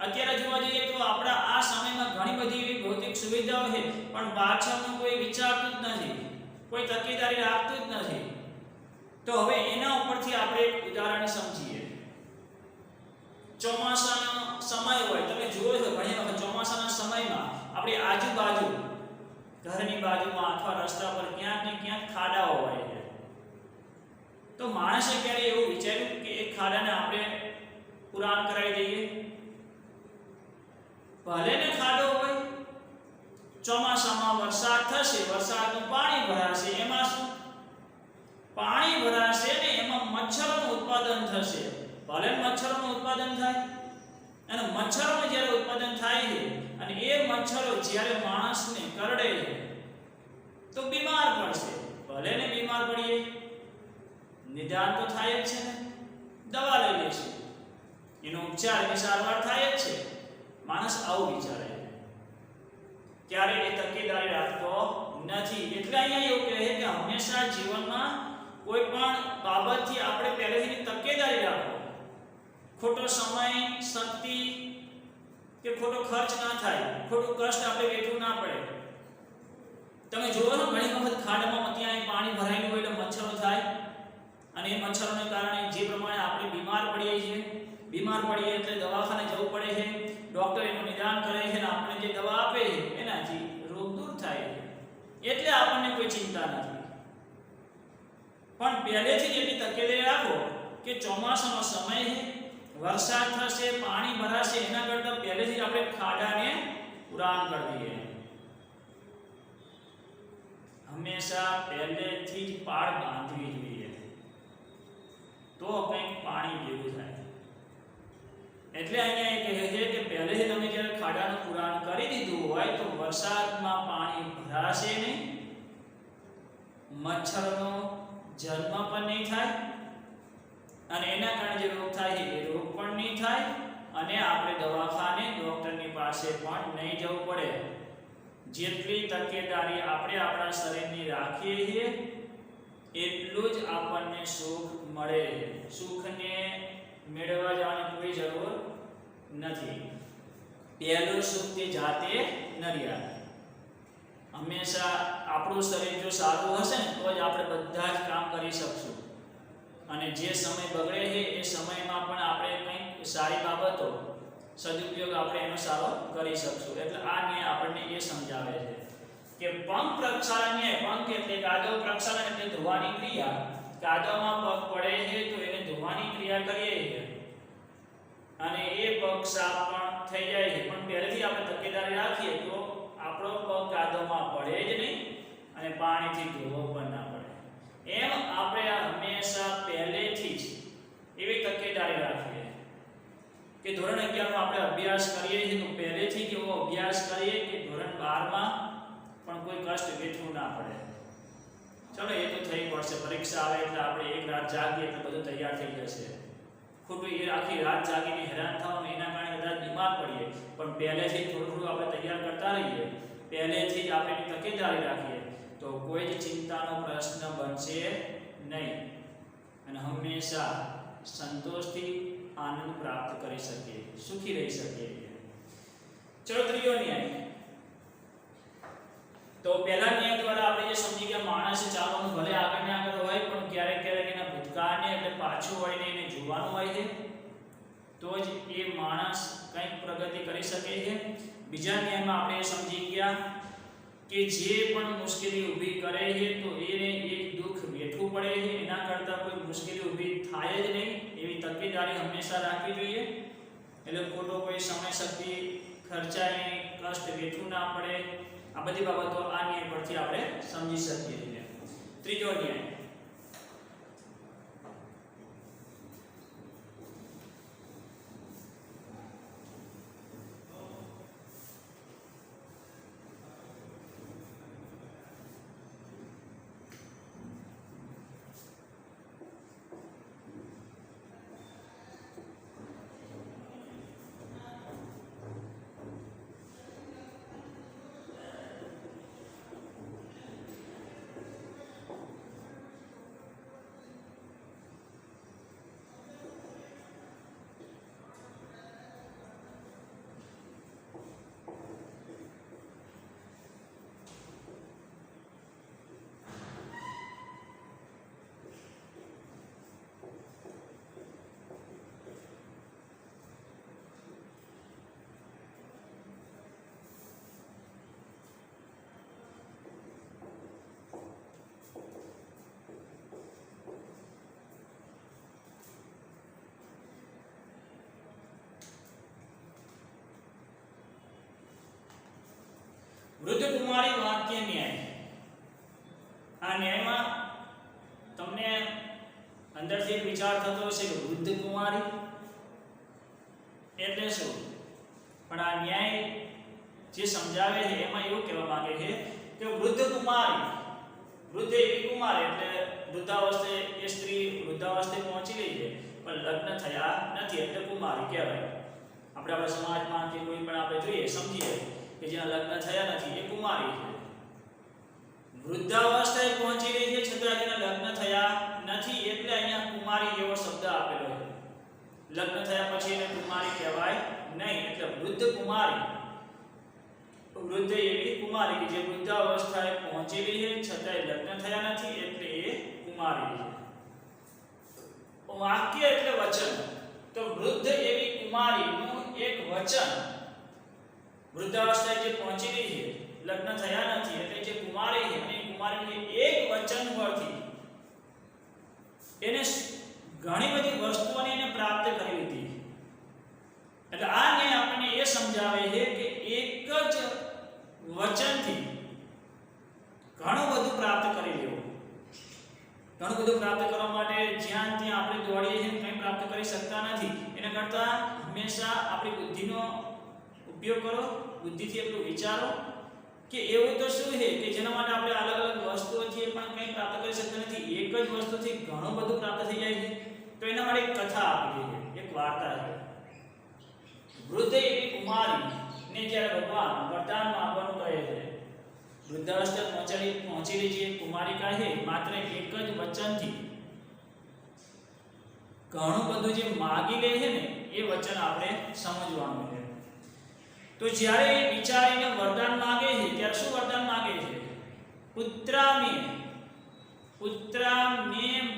અત્યારે જોવા જઈએ તો આપણા આ સમયમાં ઘણી બધી એવી ભૌતિક સુવિધાઓ છે, પણ પાછળનું કોઈ વિચારતું જ નથી, કોઈ તકેદારી રાખતું જ નથી. તો હવે એના ઉપરથી આપણે એક ઉદાહરણ સમજીએ. ચોમાસાનો સમય હોય, તમે જોયો છો ઘણી વખત ચોમાસાના સમયમાં આપણી આજુબાજુ ઘરની બાજુમાં અથવા રસ્તા પર ક્યાંક ને ક્યાંક ખાડાઓ હોય છે. તો માણસે ક્યારે એવું વિચાર્યું કે એ ખાડાને આપણે પુરાણ કરાવી દઈએ? ભલે ને ખાડો હોય, ચોમાસામાં વરસાદ થશે, વરસાદનું પાણી ભરાશે, એમાં શું પાણી ભરાશે ને એમાં મચ્છરોનું ઉત્પાદન થશે. ભલે મચ્છરોનું ઉત્પાદન થાય, અને મચ્છરોનું જ્યારે ઉત્પાદન થાય છે અને એ મચ્છરો જ્યારે માણસને કરડે છે તો બીમાર પડશે. ભલે ને બીમાર પડીએ, નિદાન તો થાય જ છે ને, દવા લઈ લેશે, એનો ઉપચાર એની સારવાર થાય જ છે. માણસ આવું વિચારે છે, ત્યારે એ તકેદારી રાખતો નથી. એટલે અહીંયા એવું કહે કે હંમેશા જીવનમાં કોઈ પણ બાબતથી આપણે પહેલેથી તકેદારી રાખો. ખોટો સમય, શક્તિ કે ખોટો ખર્ચ ના થાય, ખોટું કષ્ટ આપણે વેઠવું ના પડે. તમે જોવો ને ઘણી વખત ખાડામાં ત્યાં પાણી ભરાયેલું હોય એટલે મચ્છરો થાય, અને એ મચ્છરોને કારણે જે પ્રમાણે આપણે બીમાર પડીએ છીએ, બીમાર પડીએ એટલે દવાખાને જવું પડે છે, ડોક્ટર એનું નિદાન કરે છે અને આપણે જે દવા આપે છે એનાથી રોગ દૂર થાય છે. એટલે આપણને કોઈ ચિંતા નથી. પણ પહેલેથી જ એટલી તકેદારી રાખો કે ચોમાસાનો સમય છે, વરસાદ થશે, પાણી ભરાશે, એના કરતાં પહેલેથી જ આપણે ખાડાને પુરાણ કરી દઈએ. હંમેશા પહેલેથી જ પાળ બાંધવી જોઈએ, તો કંઈક પાણી ભેગું થાય. એટલે અહીંયા એ કહે છે કે પહેલેથી તમે જ્યારે ખાડાનું પુરાણ કરી દીધું હોય તો વરસાદમાં પાણી ભરાશે નહીં, મચ્છરનો જન્મ પણ નહીં થાય, અને એના કારણે જે રોગ થાય છે એ રોગ પણ નહીં થાય, અને આપણે દવાખાને ડોક્ટરની પાસે પણ નહીં જવું પડે. જેટલી તકેદારી આપણે આપણા શરીરની રાખીએ છીએ એટલું જ આપણને સુખ મળે. સુખને મેળવવા જવાની કોઈ જરૂર નથી. પહેલું સુખ તે જાતે નર્યા. હંમેશા આપણું શરીર જો સારું હશે ને તો જ આપણે બધા જ કામ કરી શકશું, અને જે સમય બગડે છે એ સમયમાં પણ આપણે કંઈક સારી બાબતો સદુપયોગ આપણે એનો સારો કરી શકશું. એટલે આ ન્યાય આપણને એ સમજાવે છે કે પંખ પ્રક્ષાલન ન્યાય. પંખ એટલે કાદવ, પ્રક્ષાલન એટલે ધોવાની ક્રિયા. કાદવમાં પગ પડે છે તો એને ધોવાની ક્રિયા કરીએ છીએ અને એ પગ સાફ પણ થઈ જાય છે. પણ પહેલેથી આપણે તકેદારી રાખીએ તો આપણો પગ કાદવમાં પડે જ નહીં અને પાણીથી ધોવો પણ ના પડે. એમ આપણે હંમેશા પહેલેથી જ એવી તકેદારી રાખીએ કે ધોરણ 11 માં આપણે અભ્યાસ કરીએ છીએ તો પહેલેથી જ એવો અભ્યાસ કરીએ કે ધોરણ 12 માં પણ કોઈ કષ્ટ વેઠવું ના પડે. ચલો એ તો થઈ પડશે, પરીક્ષા આવે એટલે આપણે એક રાત જાગીએ એટલે બધું તૈયાર થઈ જશે. ખોટું એ આખી રાત જાગીને હેરાન થવાનું, એના કારણે કદાચ બીમાર પડીએ. પણ પહેલેથી થોડું આપણે તૈયાર કરતા રહીએ, પહેલેથી જ આપણે તકેદારી રાખીએ તો કોઈ જ ચિંતાનો પ્રશ્ન બનશે નહીં, અને હંમેશા સંતોષથી આનંદ પ્રાપ્ત કરી શકીએ, સુખી રહી શકીએ. ચલો ત્રીજો ન્યાય. તો પહેલા ન્યાય દ્વારા આપણે જે સમજી ગયા માણસે ચાલવાનું ભલે આગળ ને આગળ હોય પણ ક્યારેક ક્યારેક એના ભૂતકાળને એટલે પાછું વળીને એને જોવાનું હોય છે તો જ એ માણસ કંઈક પ્રગતિ કરી શકે છે. બીજા ન્યાયમાં આપણે સમજી ગયા કે જે પણ મુશ્કેલી ઊભી કરે છે તો એને એક દુઃખ વેઠવું પડે છે, એના કરતાં કોઈ મુશ્કેલી ઊભી થાય જ નહીં એવી તકેદારી હંમેશા રાખવી જોઈએ. એટલે ખોટો કોઈ સમય શક્તિ ખર્ચાય નહીં, કષ્ટ વેઠવું ના પડે. આ બધી બાબતો આ ન્યાય પરથી આપણે સમજી શકીએ છીએ. ત્રીજો ન્યાય. વૃદ્ધ કુમારી વાક્ય ન્યાય. આ ન્યાયમાં તમને અંદરથી એક વિચાર થતો હશે કે વૃદ્ધ કુમારી એટલે શું? પણ આ ન્યાય જે સમજાવે છે એમાં એવું કહેવા માંગે છે કે વૃદ્ધ કુમારી, વૃદ્ધ એવી કુમારી એટલે વૃદ્ધાવસ્થે એ સ્ત્રી વૃદ્ધાવસ્થે પહોંચી ગઈ છે પણ લગ્ન થયા નથી એટલે કુમારી કહેવાય. આપણા સમાજમાં કે કોઈ પણ આપણે જોઈએ સમજીએ કે જ્યાં લગ્ન થયા નથી એ કુમારી છે. વૃદ્ધાવસ્થાએ પહોંચી ગઈ છે છતાં જેના લગ્ન થયા નથી એટલે અહીંયા કુમારી એવો શબ્દ આપેલો છે. લગ્ન થયા પછી એને કુમારી કહેવાય નહીં. એટલે વૃદ્ધ કુમારી, વૃદ્ધ એવી કુમારી કે જે વૃદ્ધાવસ્થાએ પહોંચી ગઈ છે છતાંય લગ્ન થયા નથી એટલે એ કુમારી છે. વાક્ય એટલે વચન. તો વૃદ્ધ એવી કુમારીનું એક વચન, વૃદ્ધાવસ્થાએ જે પહોંચી ગઈ છે લગ્ન થયા નથી એટલે જે કુમારી છે અને કુમારીનું એક વચન પરથી એને ઘણી બધી વસ્તુઓને એને પ્રાપ્ત કરી લીધી. એટલે આ ન્યાય આપણને એ સમજાવે છે કે એક જ વચનથી ઘણું બધું પ્રાપ્ત કરી લેવું. ઘણું બધું પ્રાપ્ત કરવા માટે જ્યાં ત્યાં આપણે દોડીએ છીએ કંઈ પ્રાપ્ત કરી શકતા નથી. એના કરતાં હંમેશા આપણી બુદ્ધિનો ઉપયોગ કરો, બુદ્ધિથી એટલું વિચારો કે એવું તો શું છે કે જેના માટે આપણે અલગ અલગ વસ્તુઓથી પણ કંઈ પ્રાપ્ત કરી શકતા નથી. એક જ વસ્તુથી ઘણું બધું પ્રાપ્ત થઈ જાય છે. તો એના માટે એક કથા આપી છે, એક વાર્તા છે. વૃદ્ધ એવી કુમારીને જ્યારે ભગવાન વરદાન માંગવાનું કહે છે, વૃદ્ધાવસ્થા પહોંચેલી જે કુમારિકા છે માત્ર એક જ વચનથી ઘણું બધું જે માગી લે છે ને એ વચન આપણે સમજવાનું છે. તો જ્યારે એ વિચારીને વરદાન માંગે છે ત્યારે શું વરદાન માંગે છે? પુત્રામે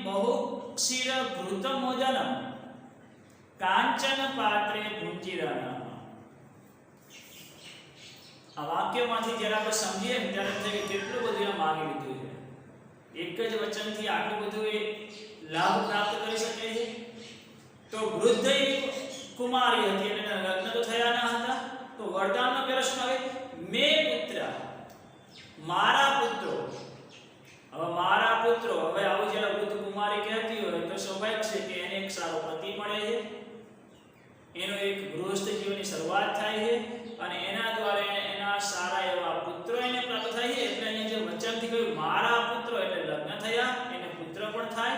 બહુક્ષીર ઘૃતમોદનમ કાંચન પાત્રે ભુંજીરાના. આ વાક્યમાંથી જ્યારે આપણે સમજીએ ને ત્યારે થાય કે કેટલું બધું એ માગી લીધું છે. એક જ વચનથી આટલું બધું એ લાભ પ્રાપ્ત કરી શકે છે. તો વૃદ્ધ કુમારી હતી અને લગ્ન તો થયા ન હતા. તો વરદાનમાં પહેલા શું આવે? મે પુત્ર, મારા પુત્રો. હવે મારા પુત્રો, હવે આવું જ્યારે વૃદ્ધ કુમારી કહેતી હોય તો સ્વાભાવિક છે કે એને એક સારો પતિ મળે છે, એનો એક ગૃહસ્થ જીવનની શરૂઆત થાય છે અને એના દ્વારા એના સારા એવા પુત્રો એને પ્રાપ્ત થાય છે. એટલે અહીંયા જે વચનથી કહ્યું મારા પુત્રો એટલે લગ્ન થયા, એને પુત્ર પણ થાય.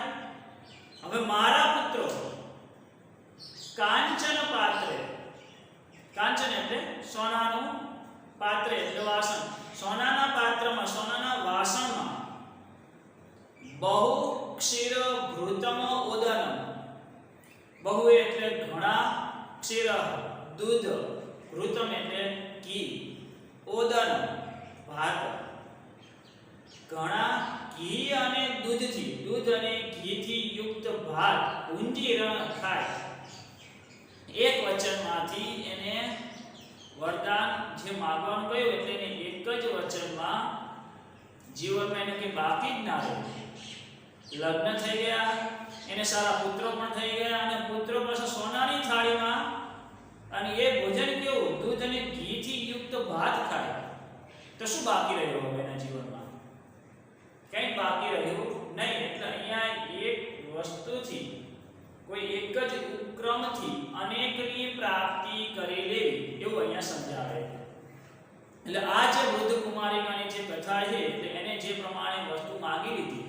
હવે મારા પુત્રો કાંચન પાત્રે, કાંચન એટલે સોનાનું પાત્ર એટલે વાસણ, સોનાના પાત્રમાં, સોનાના વાસણમાં બહુ ક્ષીર ઘૃતમ ઓદનમ, બહુ એટલે ઘણા, ક્ષીર દૂધ, ઘૃતમ એટલે ઘી, ઓદન ભાત, ઘણા ઘી અને દૂધથી, દૂધ અને ઘીથી યુક્ત ભાત ઊંજી રણ ખાય. એક વચનમાંથી એને વરદાન જે માંગવાનું કહ્યું એટલે એને એક જ વચનમાં જીવનમાં એને કંઈ બાકી જ ના રહ્યું. લગ્ન થઈ ગયા, એને સારા પુત્રો પણ થઈ ગયા અને પુત્રો પાછા સોનાની થાળીમાં, અને એ ભોજન કેવું? દૂધ અને ઘીથી યુક્ત ભાત ખાય. તો શું બાકી રહ્યું હવે એના જીવનમાં? કંઈ બાકી રહ્યું નહીં. એટલે અહીંયા એક વસ્તુથી, કોઈ એક જ ઉપક્રમથી અનેકની પ્રાપ્તિ કરી લેવી એવું અહીંયા સમજાવે. એટલે આ જે વૃદ્ધ કુમારિકાની જે કથા છે એટલે એને જે પ્રમાણે વસ્તુ માંગી લીધી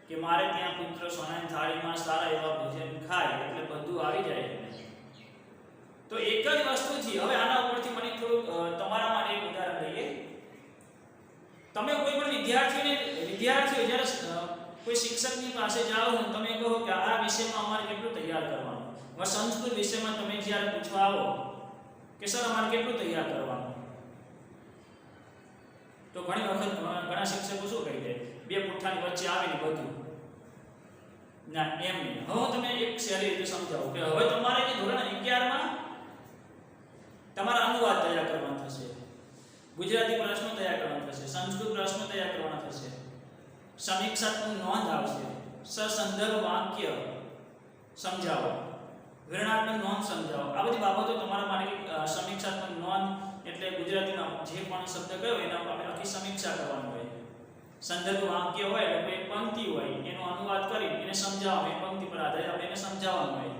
કે મારે ત્યાં પુત્ર સોનાની થાળીમાં સારા એવા ભોજન ખાય એટલે બધું આવી જાય. તો એક જ વસ્તુથી, હવે આના ઉપરથી મને થોડુંક તમારા માટે એક ઉદાહરણ લઈએ. તમે કોઈ પણ વિદ્યાર્થીઓ જ્યારે કોઈ શિક્ષકની પાસે જાઓ ને તમે કહો કે આ વિષયમાં અમારે કેટલું તૈયાર કરવાનું. હવે સંસ્કૃત વિષયમાં તમે જ્યારે પૂછવા આવો કે સર અમારે કેટલું તૈયાર કરવાનું, તો ઘણી વખત ઘણા શિક્ષકો શું કહી દે? બે પુઠ્ઠાની વચ્ચે આવીને બધું ના, એમ નહીં. હવે હું તમને એક સહેલી રીતે સમજાવું કે હવે તમારે જે ધોરણ 11માં તમારા અનુવાદ તૈયાર કરવાનો થશે, ગુજરાતી પ્રશ્નો તૈયાર કરવાનો થશે, સંસ્કૃત પ્રશ્નો તૈયાર કરવાના થશે, સમીક્ષાત્મક નોંધ આવશે, સસંદર્ભ વાક્ય સમજાવો, વિવરણાત્મક નોંધ સમજાવો. આ બધી બાબતો તમારા માટે સમીક્ષાત્મક નોંધ એટલે ગુજરાતીમાં જે પણ શબ્દ કયો એના આપણે આખી સમીક્ષા કરવાની હોય. સંદર્ભ વાક્ય હોય એટલે કોઈ પંક્તિ હોય એનો અનુવાદ કરી એને સમજાવવાનું, એ પંક્તિ પર આધારિત આપણે એને સમજાવવાનું હોય.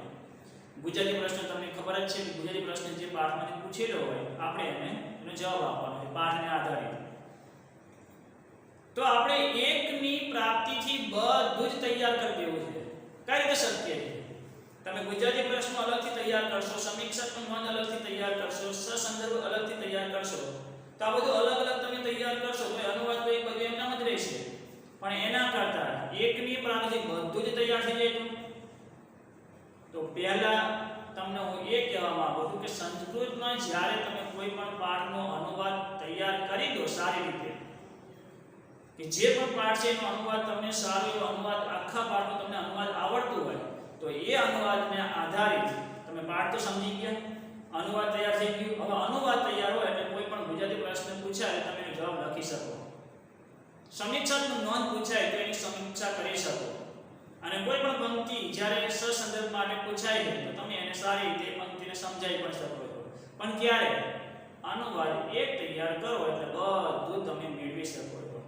ગુજરાતી પ્રશ્ન તમને ખબર જ છે કે ગુજરાતી પ્રશ્ન જે પાઠમાંથી પૂછેલો હોય આપણે એનો જવાબ આપવાનો હોય પાઠને આધારિત. તો આપણે એકની પ્રાપ્તિથી બધું જ તૈયાર કરી દેવું છે. કઈ રીતે શક્ય છે? તમે ગુજરાતી પ્રશ્નો અલગથી તૈયાર કરશો, સમીક્ષાત્મક નોંધ અલગથી તૈયાર કરશો, સસંદર્ભ અલગથી તૈયાર કરશો, તો આ બધું અલગ અલગ તમે તૈયાર કરશો તો અનુવાદ તો એક બધું એમનામ જ રહેશે. પણ એના કરતા એકની પ્રાપ્તિથી બધું જ તૈયાર થઈ જાય તો પહેલા તમને હું એ કહેવા માંગુ છું કે સંસ્કૃતમાં જ્યારે તમે કોઈ પણ પાઠનો અનુવાદ તૈયાર કરી દો સારી રીતે, કે જે પણ પાઠ છે એનો અનુવાદ તમને સારો એવો અનુવાદ આખા પાઠનો તમને અનુવાદ આવડતું હોય તો એ અનુવાદને આધારિત તમે પાઠ તો સમજી ગયા, અનુવાદ તૈયાર થઈ ગયો. હવે અનુવાદ તૈયાર હોય એટલે કોઈ પણ ગુજરાતી પ્રશ્ન પૂછાય તમે એનો જવાબ લખી શકો, સમીક્ષાત્મક નોંધ પૂછાય તો એની સમીક્ષા કરી શકો, અને કોઈ પણ પંક્તિ જ્યારે સસંદર્ભ માટે પૂછાય તો તમે એને સારી રીતે પંક્તિને સમજાવી પણ શકો છો. પણ ક્યારે અનુવાદ એક તૈયાર કરો એટલે બધું તમે મેળવી શકો છો.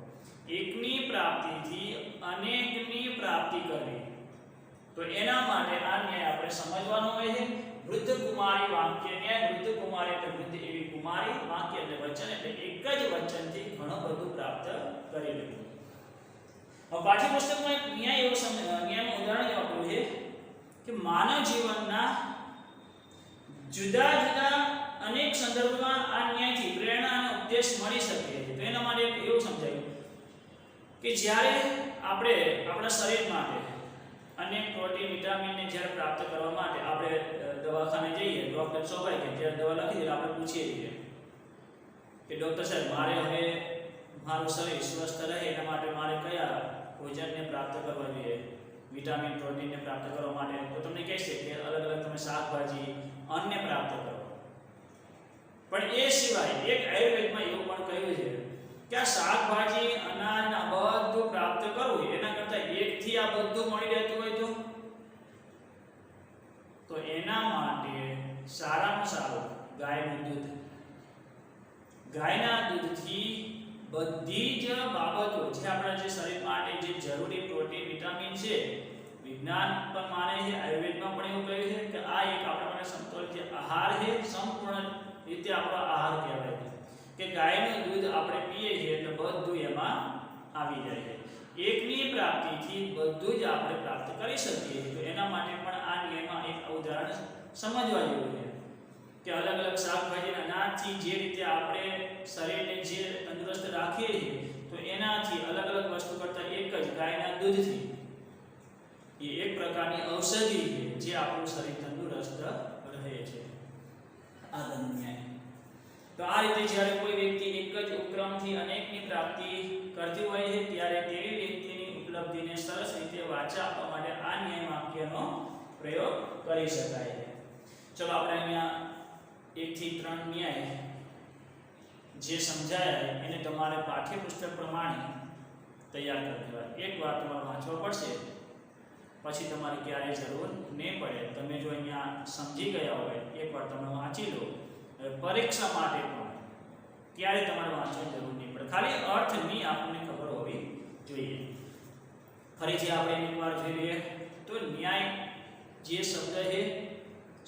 એકની પ્રાપ્તિથી અનેકની પ્રાપ્તિ કરવી, તો એના માટે આ ન્યાય આપણે સમજવાનો હોય છે. વૃદ્ધ કુમારી વાક્ય ન્યાય. વૃદ્ધ કુમારી એટલે વૃદ્ધ એવી કુમારી, વાક્ય એટલે વચન, એટલે એક જ વચનથી ઘણું બધું પ્રાપ્ત કરી લીધું. હવે પાઠ્યપુસ્તકમાં એક ન્યાયનું ઉદાહરણ આપ્યું છે કે માનવ જીવનના જુદા જુદા અનેક સંદર્ભમાં આ ન્યાયથી પ્રેરણા અને ઉપદેશ મળી શકે છે. તો એના માટે એવું સમજાયું કે જ્યારે આપણે આપણા શરીર માટે અનેક પ્રોટીન વિટામિનને જ્યારે પ્રાપ્ત કરવા માટે આપણે દવાખાને જઈએ, ડોક્ટર સ્વાભાવિક જ્યારે દવા લખી દે આપણે પૂછીએ છીએ કે ડોક્ટર સાહેબ મારે હવે મારું શરીર સ્વસ્થ રહે એના માટે મારે કયા ભોજનને પ્રાપ્ત કરવા જોઈએ, વિટામિન પ્રોટીનને પ્રાપ્ત કરવા માટે, તો તમને કહેશે કે અલગ અલગ તમે શાકભાજી અન્નને પ્રાપ્ત કરો. પણ એ સિવાય એક આયુર્વેદમાં એવું પણ કહ્યું છે કે આ શાકભાજી અનાજ આ બધું પ્રાપ્ત કરવું એના કરતા એકથી આ બધું મળી રહેતું હોય તો એના માટે સારામાં સારું ગાયનું દૂધ. ગાયના દૂધથી બધી જ બાબતો જે આપણા જે શરીર માટે જે જરૂરી પ્રોટીન વિટામિન છે, વિજ્ઞાન પણ માને છે, આયુર્વેદમાં પણ એવું કહ્યું છે કે આ એક આપણા માટે સમતોલ આહાર છે, સંપૂર્ણ રીતે આપણો આહાર કહેવાય છે કે ગાયનું દૂધ આપણે પીએ છીએ એટલે બધું એમાં આવી જાય છે. એકની પ્રાપ્તિથી બધું જ આપણે પ્રાપ્ત કરી શકીએ. તો એના માટે પણ આ નિયમમાં એક ઉદાહરણ સમજવા જેવું છે કે અલગ અલગ શાકભાજીના અનાજથી જે રીતે આપણે શરીરને જે તંદુરસ્ત રાખીએ છીએ તો એનાથી અલગ અલગ વસ્તુ કરતાં એક જ ગાયના દૂધથી એ એક પ્રકારની ઔષધિ છે જે આપણું શરીર તંદુરસ્ત રહે છે. આગળનું ન્યાય. તો આ રીતે જ્યારે કોઈ વ્યક્તિ એક જ ઉપક્રમથી અનેકની પ્રાપ્તિ કરતી હોય છે ત્યારે તેવી વ્યક્તિની ઉપલબ્ધિને સરસ રીતે વાચા આપવા માટે આ ન્યાય વાક્યનો પ્રયોગ કરી શકાય છે. ચલો આપણે અહીંયા 1 થી 3 ન્યાય જે સમજાયા એને તમારે પાઠ્યપુસ્તક પ્રમાણે તૈયાર કરી દેવા. એક વાર તમારે વાંચવા પડશે, પછી તમારે ક્યારેય જરૂર નહીં પડે. તમે જો અહીંયા સમજી ગયા હોય એક વાર તમે વાંચી લો, પરીક્ષા માટે પણ ક્યારે તમારે વાંચવાની જરૂર નહીં પડે, ખાલી અર્થની આપણને ખબર હોવી જોઈએ. ફરીથી આપણે એકવાર જોઈ લઈએ તો ન્યાય જે શબ્દ છે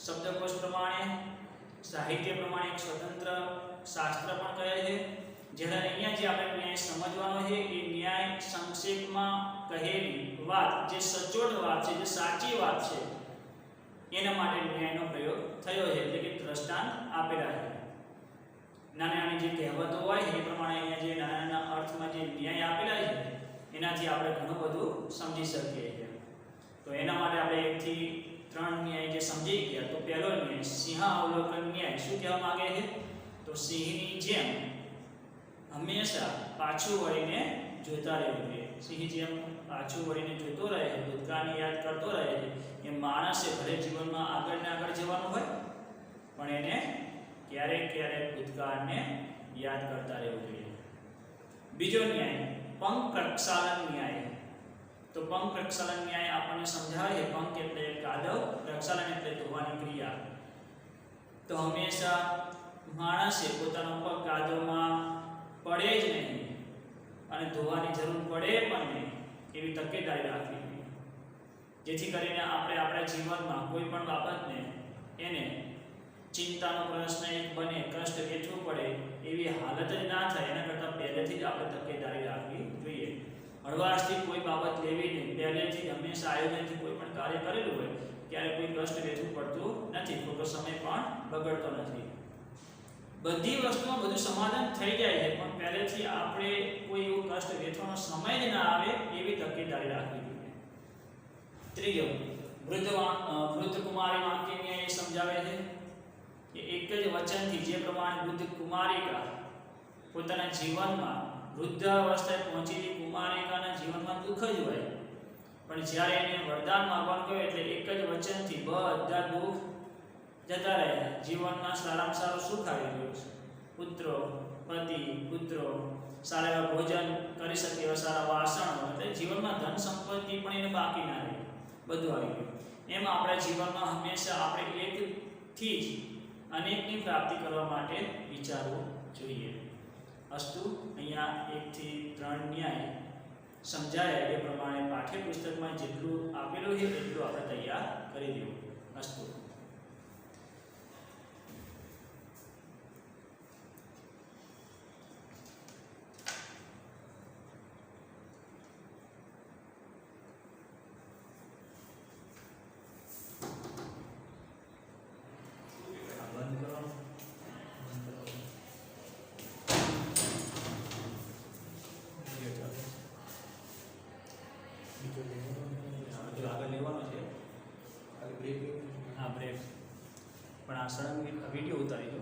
શબ્દકોશ પ્રમાણે સાહિત્ય પ્રમાણે એક સ્વતંત્ર શાસ્ત્ર પણ કહે છે. જ્યારે અહીંયા જે આપણે ન્યાય સમજવાનો છે એ ન્યાય સંક્ષેપમાં કહેલી વાત, જે સચોટ વાત છે, જે સાચી વાત છે એના માટે ન્યાયનો પ્રયોગ થયો છે, એટલે કે દ્રષ્ટાંત આપેલા છે. નાની નાની જે કહેવતો હોય એ પ્રમાણે અહીંયા જે નાના નાના અર્થમાં જે ન્યાય આપેલા છે એનાથી આપણે ઘણું બધું સમજી શકીએ છીએ. તો એના માટે આપણે 1 થી 3 ન્યાય જે સમજી ગયા. તો પહેલો ન્યાય સિંહાવલોકન ન્યાય. શું કહેવા માંગે છે? તો સિંહની જેમ હંમેશા પાછું વળીને જોતા રહેવું જોઈએ. સિંહ જેમ પાછું વળીને જોતો રહે છે, ભૂતકાળને યાદ કરતો રહે છે, એ માણસે ભલે જીવનમાં આગળ ને આગળ જવાનું હોય પણ એને ક્યારેક ક્યારેક ભૂતકાળને યાદ કરતા રહેવું જોઈએ. બીજો ન્યાય પંક પ્રક્ષાલન ન્યાય. તો પંક પ્રક્ષાલન ન્યાય આપણને સમજાવે છે. પંક એટલે કાદવ, પ્રક્ષાલન એટલે ધોવાની ક્રિયા. તો હંમેશા માણસે પોતાનો પગ કાદવમાં પડે જ નહીં અને ધોવાની જરૂર પડે પણ નહીં એવી તકેદારી રાખવી જોઈએ, જેથી કરીને આપણે આપણા જીવનમાં કોઈ પણ બાબતને એને ચિંતાનો પ્રશ્ન એક બને, કષ્ટ વેઠવું પડે એવી હાલત જ ના થાય એના કરતાં પહેલેથી જ આપણે તકેદારી રાખવી જોઈએ. હળવાશથી કોઈ બાબત લેવી નહીં, પહેલેથી હંમેશા આયોજનથી કોઈ પણ કાર્ય કરેલું હોય ત્યારે કોઈ કષ્ટ વેઠવું પડતું નથી, ખોટો સમય પણ બગડતો નથી. બધી વસ્તુમાં બધું સમાધાન થઈ જાય છે, પણ પહેલેથી આપણે કોઈ એવું કષ્ટ વેઠવાનો સમય જ ના આવે એવી તકેદારી રાખવી જોઈએ. ત્રીજો, વૃદ્ધ કુમારી વાક્યને એ સમજાવે છે કે એક જ વચનથી જે પ્રમાણે વૃદ્ધ કુમારિકા પોતાના જીવનમાં વૃદ્ધાવસ્થાએ પહોંચેલી કુમારિકાના જીવનમાં દુઃખ જ હોય, પણ જ્યારે એને વરદાન માંગવાનું કહ્યું એટલે એક જ વચનથી બધા દુઃખ જતા રહ્યા, જીવનમાં સારામાં સારું સુખ આવી ગયું છે. પુત્રો, પતિ, પુત્રો, સારા એવા ભોજન કરી શકે એવા સારા વાસણો, એટલે જીવનમાં ધન સંપત્તિ પણ એને બાકી ના રહી, બધું આવી ગયું. એમ આપણા જીવનમાં હંમેશા આપણે એકથી જ અનેકની પ્રાપ્તિ કરવા માટે વિચારવું જોઈએ. અસ્તુ, અહીંયા 1 થી 3 ન્યાય સમજાયા એ પ્રમાણે પાઠ્યપુસ્તકમાં જેટલું આપેલું છે એટલું આપણે તૈયાર કરી દેવું. અસ્તુ. આગળ લેવાનો છે, હા બ્રેક, પણ આ સળંગ વિડીયો ઉતારી દો.